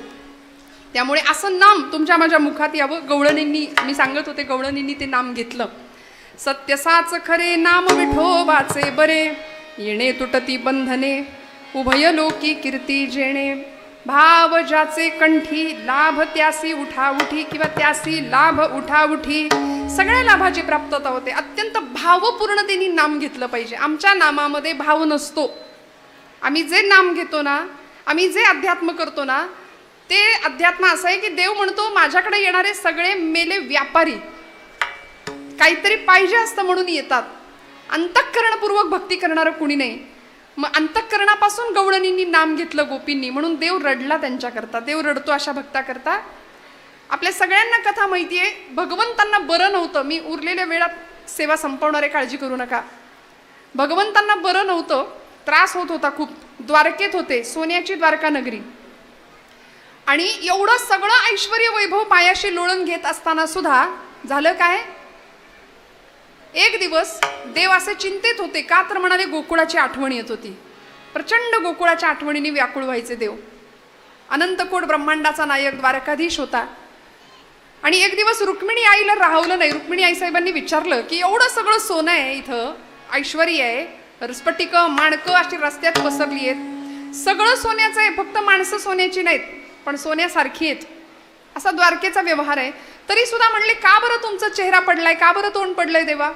Speaker 1: त्यामुळे असं नाम तुमच्या माझ्या मुखात यावं. गवळणींनी, मी सांगत होते, गवळणींनी ते नाम घेतलं. सत्य साच खरे नाम विठोबाचे बरे, येणे तुटती बंधने उभय लोकी कीर्ती जेणे. भाव ज्याचे कंठी लाभ त्यासी उठाउठी किंवा त्यासी लाभ उठाउठी. सगळ्या लाभाची प्राप्तता होते. अत्यंत भावपूर्णतेने नाम घेतलं पाहिजे. आमच्या नामामध्ये भाव नसतो. आम्ही जे नाम घेतो ना, आम्ही जे अध्यात्म करतो ना, ते अध्यात्म असं आहे की देव म्हणतो माझ्याकडे येणारे सगळे मेले व्यापारी काहीतरी पाहिजे असतं म्हणून येतात. अंतःकरणपूर्वक भक्ती करणारं कुणी नाही. मग अंतःकरणापासून गवळणींनी नाम घेतलं गोपींनी, म्हणून देव रडला त्यांच्याकरता. देव रडतो अशा भक्ताकरता. आपल्या सगळ्यांना कथा माहिती आहे. भगवंतांना बरं नव्हतं. मी उरलेल्या वेळात सेवा संपवणारे, काळजी करू नका. भगवंतांना बरं नव्हतं, त्रास होत होता खूप. द्वारकेत होते, सोन्याची द्वारका नगरी. आणि एवढं सगळं ऐश्वर्य वैभव पायाशी लोळण घेत असताना सुद्धा झालं काय, एक दिवस देव असे चिंतित होते. का तर म्हणाले गोकुळाची आठवण येत होती. प्रचंड गोकुळाच्या आठवणीने व्याकुळ व्हायचे देव. अनंतकोट ब्रह्मांडाचा नायक द्वारकाधीश होता. आणि एक दिवस रुक्मिणी आईला राहवलं नाही. रुक्मिणी आईसाहेबांनी विचारलं की एवढं सगळं सोनं आहे इथं, ऐश्वर्य आहे, स्फटिकं माणकं अशी रस्त्यात पसरली आहेत, सगळं सोन्याचं आहे, फक्त माणसं सोन्याची नाहीत पण सोन्यासारखी आहेत, असा द्वारकेचा व्यवहार आहे. तरी सुद्धा म्हणले का बरं तुमचा चेहरा पडलाय, का बरं तोंड पडलंय देवा?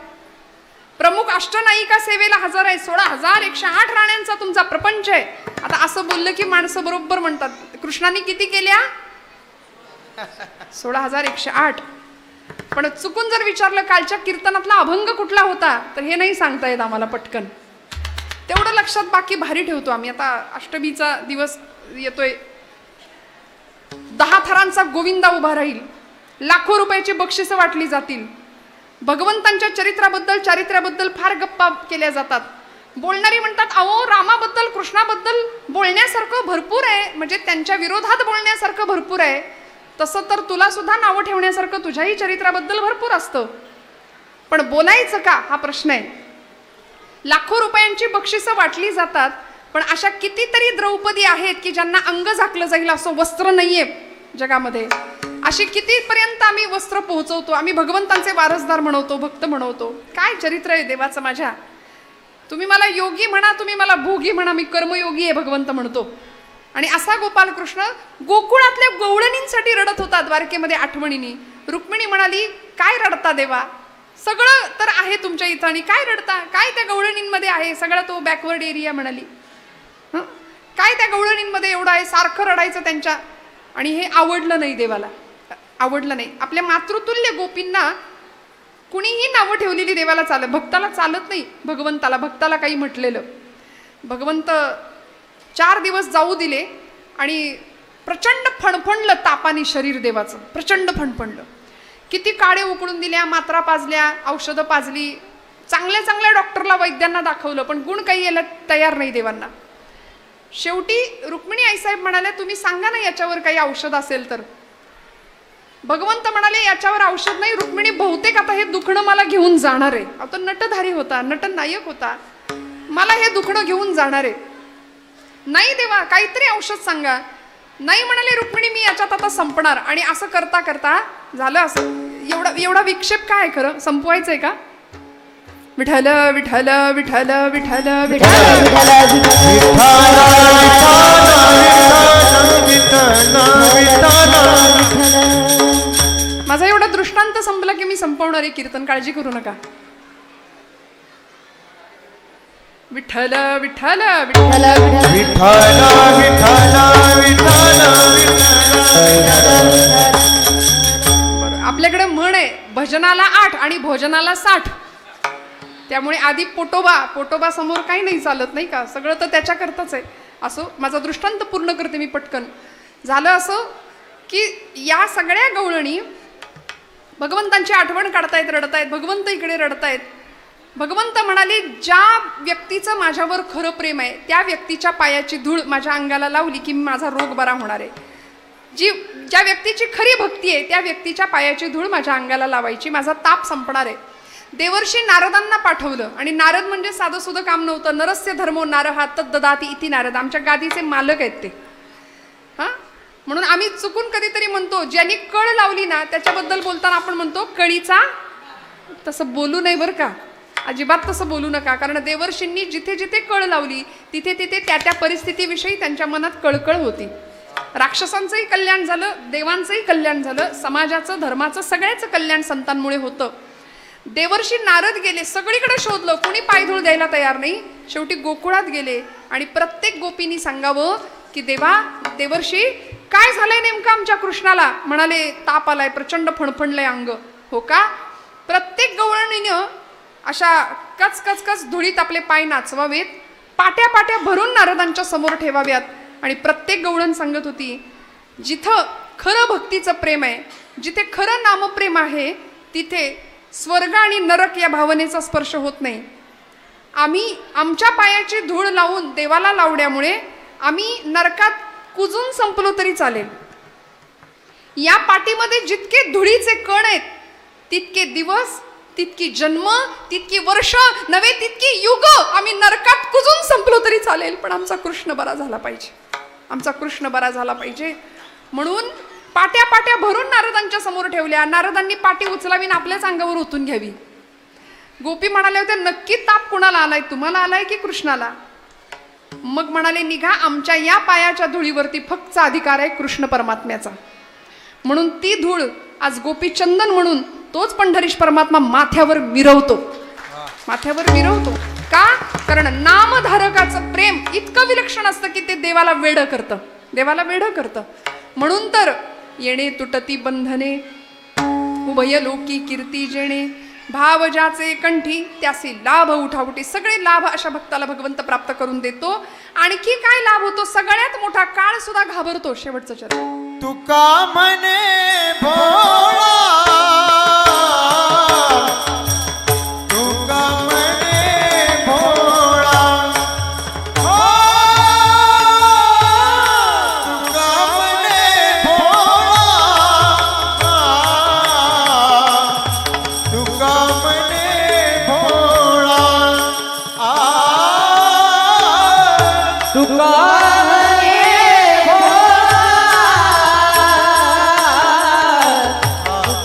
Speaker 1: प्रमुख अष्टनायिका सेवेला हजर आहे, 16,108 राण्यांचा तुमचा प्रपंच आहे. आता असं बोललं की माणसं बरोबर म्हणतात कृष्णाने किती केल्या? 16,108. पण चुकून जर विचारलं कालच्या कीर्तनातला अभंग कुठला होता तर हे नाही सांगता येत आम्हाला पटकन. तेवढं लक्षात बाकी भारी ठेवतो आम्ही. आता अष्टमीचा दिवस येतोय. 10 थरांचा गोविंदा उभा राहील. लाखो रुपयाची बक्षिसं वाटली जातील. भगवंतांच्या चारित्र्याबद्दल फार गप्पा केल्या जातात. बोलणारी म्हणतात अहो रामाबद्दल कृष्णाबद्दल बोलण्यासारखं भरपूर आहे, म्हणजे त्यांच्या विरोधात बोलण्यासारखं भरपूर आहे. तसं तर तुला सुद्धा नावं ठेवण्यासारखं तुझ्याही चरित्राबद्दल भरपूर असतं, पण बोलायचं का हा प्रश्न आहे. लाखो रुपयांची बक्षिसं वाटली जातात, पण अशा कितीतरी द्रौपदी आहेत की ज्यांना अंग झाकलं जाईल असं वस्त्र नाहीये जगामध्ये. अशी कितीपर्यंत आम्ही वस्त्र पोहोचवतो. आम्ही भगवंतांचे वारसदार म्हणवतो, भक्त म्हणवतो. काय चरित्र आहे देवाचं माझ्या. तुम्ही मला योगी म्हणा, तुम्ही मला भोगी म्हणा, मी कर्मयोगी आहे भगवंत म्हणतो. आणि असा गोपालकृष्ण गोकुळातल्या गवळणींसाठी रडत होता द्वारकेमध्ये आठवणीने. रुक्मिणी म्हणाली काय रडता देवा, सगळं तर आहे तुमच्या इथं आणि काय रडता, काय त्या गवळणींमध्ये आहे, सगळा तो बॅकवर्ड एरिया म्हणाली. काय त्या गवळणींमध्ये एवढं आहे, सारखं रडायचं त्यांच्या. आणि हे आवडलं नाही देवाला, आवडलं नाही. आपल्या मातृतुल्य गोपींना कुणीही नावं ठेवलेली देवाला चालत, भक्ताला चालत नाही. भक्ताला काही म्हटलेलं. भगवंत 4 दिवस जाऊ दिले आणि प्रचंड फणफणलं तापानी शरीर देवाचं, प्रचंड फणफणलं. किती काळे उकळून दिल्या, मात्रा पाजल्या, औषधं पाजली, चांगल्या डॉक्टरला वैद्यांना दाखवलं, पण गुण काही यायला तयार नाही देवांना. शेवटी रुक्मिणी आईसाहेब म्हणाल्या तुम्ही सांगा ना याच्यावर काही औषध असेल तर. भगवंत म्हणाले याच्यावर औषध नाही. रुक्मिणी बहुतेक आता हे दुखणं मला घेऊन जाणार आहे. आता नटधारी होता, नटनायक होता, मला हे दुखणं घेऊन जाणार आहे. नाही देवा, काहीतरी औषध सांगा. नाही म्हणाले रुक्मिणी, मी याच्यात आता संपणार. आणि असं करता करता झालं असं. एवढा विक्षेप काय खरं संपवायचंय का? विठ्ठल विठ्ठल विठ्ठल विठ्ठल विठ्ठल माझा एवढा दृष्टांत संपला की मी संपवणार आहे कीर्तन, काळजी करू नका. विठ्ठल विठ्ठल विठ्ठल आपल्याकडे म्हण आहे, भजनाला 8 आणि भोजनाला 60. त्यामुळे आधी पोटोबा समोर काही नाही चालत, नाही का? सगळं तर त्याच्याकरताच आहे. असो, माझा दृष्टांत पूर्ण करते मी पटकन. झालं असं की या सगळ्या गवळणी भगवंतांची आठवण काढतायत, रडतायत. भगवंत इकडे रडतायत. भगवंत म्हणाले, ज्या व्यक्तीचं माझ्यावर खरं प्रेम आहे त्या व्यक्तीच्या पायाची धूळ माझ्या अंगाला लावली की माझा रोग बरा होणार आहे. ज्या व्यक्तीची खरी भक्ती आहे त्या व्यक्तीच्या पायाची धूळ माझ्या अंगाला लावायची, माझा ताप संपणार आहे. देवर्षी नारदांना पाठवलं. आणि नारद म्हणजे साधं सुद्धा काम नव्हतं. नरस्य धर्मो नारहा तद्ददाती इति नारद. आमच्या गादीचे मालक आहेत ते. हां, म्हणून आम्ही चुकून कधीतरी म्हणतो, ज्यांनी कळ लावली ना त्याच्याबद्दल बोलताना आपण म्हणतो कळीचा. तसं बोलू नये बरं का, अजिबात तसं बोलू नका. कारण देवर्षींनी जिथे जिथे कळ लावली तिथे तिथे त्या त्या परिस्थितीविषयी त्यांच्या मनात कळकळ होती. राक्षसांचंही कल्याण झालं, देवांचंही कल्याण झालं, समाजाचं, धर्माचं, सगळ्याचं कल्याण संतांमुळे होतं. देवर्षी नारद गेले, सगळीकडे शोधलं, कोणी पायधूळ द्यायला तयार नाही. शेवटी गोकुळात गेले आणि प्रत्येक गोपींनी सांगावं की देवर्षी काय झालंय नेमकं आमच्या कृष्णाला? म्हणाले, ताप आलाय, प्रचंड फणफणलंय अंग. हो का? प्रत्येक गवळणीनं अशा कच कच कच धुळीत आपले पाय नाचवावेत, पाट्या पाट्या भरून नारदांच्या समोर ठेवाव्यात. आणि प्रत्येक गवळण सांगत होती, जिथं खरं भक्तीचं प्रेम आहे, जिथे खरं नामप्रेम आहे, तिथे स्वर्ग आणि नरक या भावनेचा स्पर्श होत नाही. आम्ही आमच्या पायाची धूळ लावून देवाला लावण्यामुळे आम्ही नरकात कुजून संपलो तरी चालेल. या पाठीमध्ये जितके धुळीचे कण आहेत तितके दिवस, तितकी जन्म, तितकी वर्ष नव्हे तितकी युग आम्ही नरकात कुजून संपलो तरी चालेल, पण आमचा कृष्ण बरा झाला पाहिजे. आमचा कृष्ण बरा झाला पाहिजे. म्हणून पाट्या पाट्या भरून नारदांच्या समोर ठेवल्या. नारदांनी पाटी उचलावी आणि आपल्याच अंगावर ओतून घ्यावी. गोपी म्हणाले होते, नक्की ताप कुणाला आलाय, तुम्हाला आलाय की कृष्णाला? मग म्हणाले, निघा, आमच्या या पायाच्या धुळीवरती फक्त अधिकार आहे कृष्ण परमात्म्याचा. म्हणून ती धूळ आज गोपी चंदन म्हणून तोच पंढरीश परमात्मा माथ्यावर मिरवतो. माथ्यावर मिरवतो का? कारण नामधारकाचं प्रेम इतकं विलक्षण असतं की ते देवाला वेडं करतं, देवाला वेडं करतं. म्हणून तर येणे तुटती बंधने, उभय लोकी कीर्ती जेणे, भाव ज्याचे कंठी त्यासी लाभ उठाउटी. सगळे लाभ अशा भक्ताला भगवंत प्राप्त करून देतो. आणखी काय लाभ होतो? सगळ्यात मोठा काळ सुद्धा घाबरतो. शेवटचं चरण,
Speaker 3: तुका म्हणे भोळा, तुका म्हणे भोळा, हो, तुका म्हणे भोळा, तुका म्हणे भोळा, तुका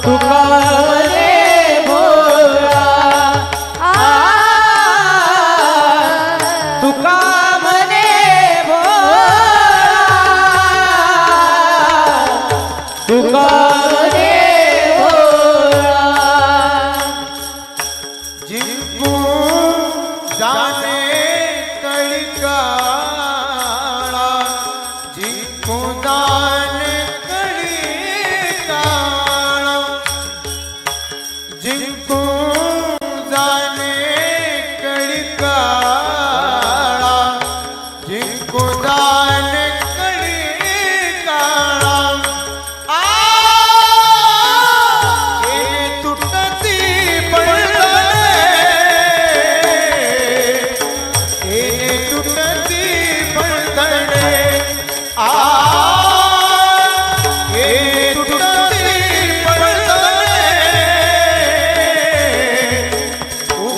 Speaker 3: तुका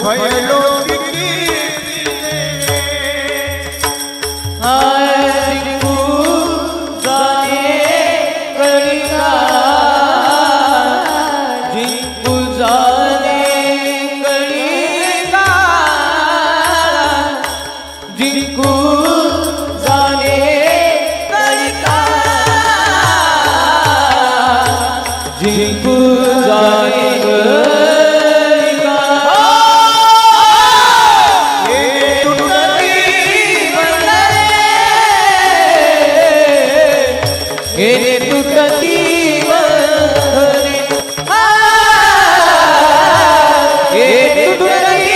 Speaker 3: उभयलो कीर्ती
Speaker 2: जिंकू जाणे कळिका जिंकू जाणे कळिका जिंकू जाणे कळिका जिंकू जाणे हे तुटती बंधने हे तुटती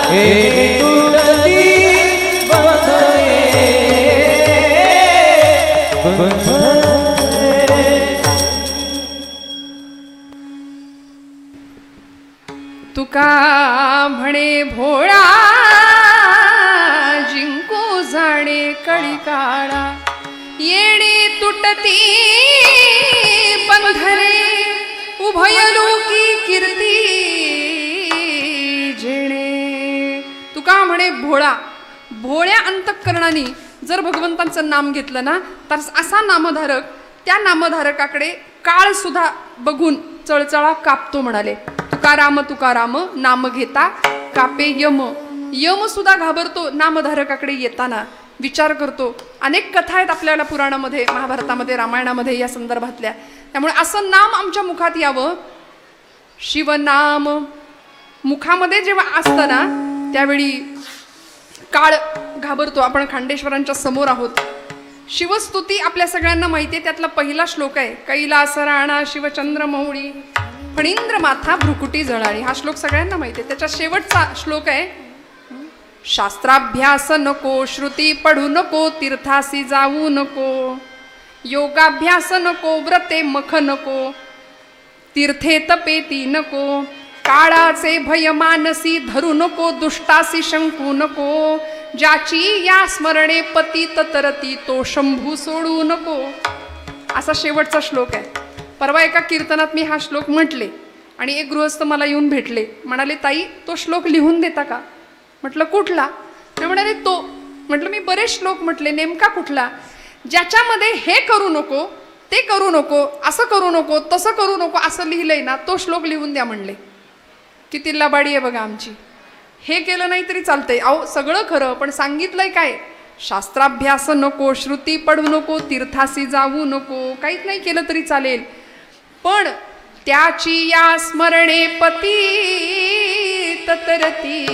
Speaker 2: हे तुटती बंधने
Speaker 1: तुका म्हणे भोळा जिंकू जाणे कळी काळा येणे तुटती बंधने उभयलोकी कीर्ती जेणे. तुका म्हणे भोळा, भोळ्या अंतःकरणाने जर भगवंतांचं नाम घेतलं ना तर असा नामधारक त्या नामधारकाकडे काळ सुद्धा बघून चळचळा कापतो म्हणाले. तुकाराम तुकाराम नाम घेता कापे यम. यम सुद्धा घाबरतो नामधारकाकडे येताना, विचार करतो. अनेक कथा आहेत आपल्याला पुराणामध्ये, महाभारतामध्ये, रामायणामध्ये या संदर्भातल्या. त्यामुळे असं नाम आमच्या मुखात यावं. शिवनाम मुखामध्ये जेव्हा असतं ना त्यावेळी काळ घाबरतो. आपण खांडेश्वरांच्या समोर आहोत. शिवस्तुती आपल्या सगळ्यांना माहिती आहे. त्यातला पहिला श्लोक आहे, कैलास राणा शिवचंद्र मौळी फणींद्र माथा भ्रुकुटी जळाळी. हा श्लोक सगळ्यांना माहिती आहे. त्याच्या शेवटचा श्लोक आहे, शास्त्राभ्यास नको, श्रुती पढू नको, तीर्थासी जाऊ नको, योगाभ्यास नको, व्रते मख नको, तीर्थे तपेती नको, काळाचे भय मानसी धरू नको, दुष्टासी शंकू नको, ज्याची या स्मरणे पतित तरती तो शंभू सोडू नको. असा शेवटचा श्लोक आहे. परवा एका कीर्तनात मी हा श्लोक म्हटले आणि एक गृहस्थ मला येऊन भेटले. म्हणाले, ताई तो श्लोक लिहून देता का? म्हटलं कुठला? ते म्हणाले तो. म्हटलं मी बरेच श्लोक म्हटले, नेमका कुठला? ज्याच्यामध्ये हे करू नको, ते करू नको, असं करू नको, तसं करू नको असं लिहिलंय ना तो श्लोक लिहून द्या म्हणले. किती लबाडी आहे बघा आमची. हे केलं नाही तरी चालतंय. अहो सगळं खरं, पण सांगितलंय काय? शास्त्राभ्यास नको, श्रुती पढू नको, तीर्थासी जाऊ नको. काहीच नाही केलं तरी चालेल, पण त्याची या स्मरणे पतित तरती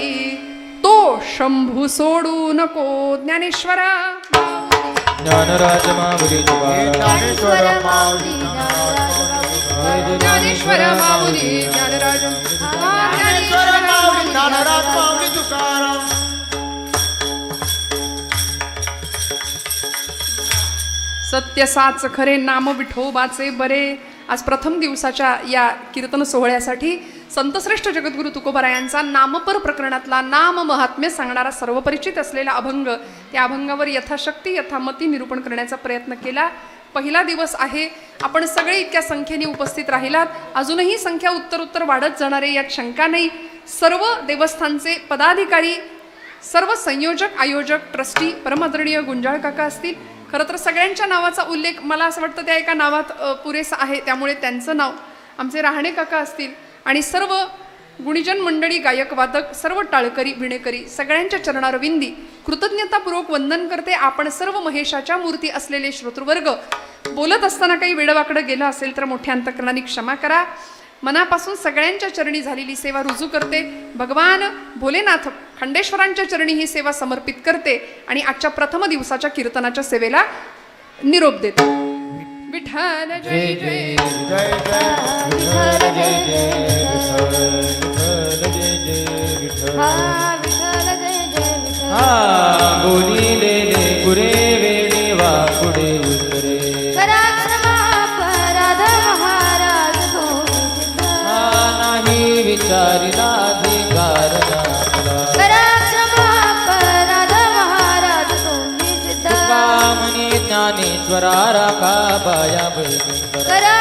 Speaker 1: तो शंभू सोडू नको. ज्ञानेश्वर
Speaker 2: ज्ञानराज माऊली
Speaker 3: ज्ञानेश्वर माऊली
Speaker 1: ज्ञानेश्वर माऊली ज्ञानराज
Speaker 3: ज्ञानेश्वर माऊली ज्ञानराज माऊली तुकाराम.
Speaker 1: सत्य साच खरे नाम विठोबाचे बरे. आज प्रथम दिवसाच्या या कीर्तन सोहळ्यासाठी संतश्रेष्ठ जगद्गुरु तुकोबारायांचा नामपर प्रकरणातला नाम महात्म्य सांगणारा सर्वपरिचित असलेला अभंग, त्या अभंगावर यथाशक्ती यथामती निरूपण करण्याचा प्रयत्न केला. पहिला दिवस आहे. आपण सगळे इतक्या संख्येने उपस्थित राहिलात. अजूनही संख्या उत्तरोत्तर वाढत जाणार आहे यात शंका नाही. सर्व देवस्थानचे पदाधिकारी, सर्व संयोजक, आयोजक, ट्रस्टी, परमादरणीय गुंजाळ काका असतील. खरं तर सगळ्यांच्या नावाचा उल्लेख मला असं वाटतं त्या एका नावात पुरेसा आहे, त्यामुळे त्यांचं नाव. आमचे राहणे काका असतील आणि सर्व गुणीजन मंडळी, गायक वादक, सर्व टाळकरी विणेकरी सगळ्यांच्या चरणारविंदी कृतज्ञतापूर्वक वंदन करते. आपण सर्व महेशाच्या मूर्ती असलेले श्रोतृवर्ग, बोलत असताना काही वेडवाकडं गेलं असेल तर मोठ्या अंतकरणाने क्षमा करा. मनापासून सगळ्यांच्या चरणी झालेली सेवा रुजू करते. भगवान भोलेनाथ खंडेश्वरांच्या चरणी ही सेवा समर्पित करते आणि आजच्या प्रथम दिवसाच्या कीर्तनाच्या सेवेला निरोप देते. विठ्ठल जय जय.
Speaker 3: जय जय
Speaker 4: विठ्ठल जय जय हा विठ्ठल जय जय विठ्ठल.
Speaker 2: हा बोलिलेले पुरे वेळे वाकुडे उतरे.
Speaker 4: पराक्रमापराध महाराज तुम्ही सिद्ध.
Speaker 2: हा नाही विचारिला अधिकार दाखला.
Speaker 4: पराक्रमापराध महाराज तुम्ही सिद्ध.
Speaker 2: तुका म्हणे ज्ञानेश्वरा राखा बाया बैकुंठरा.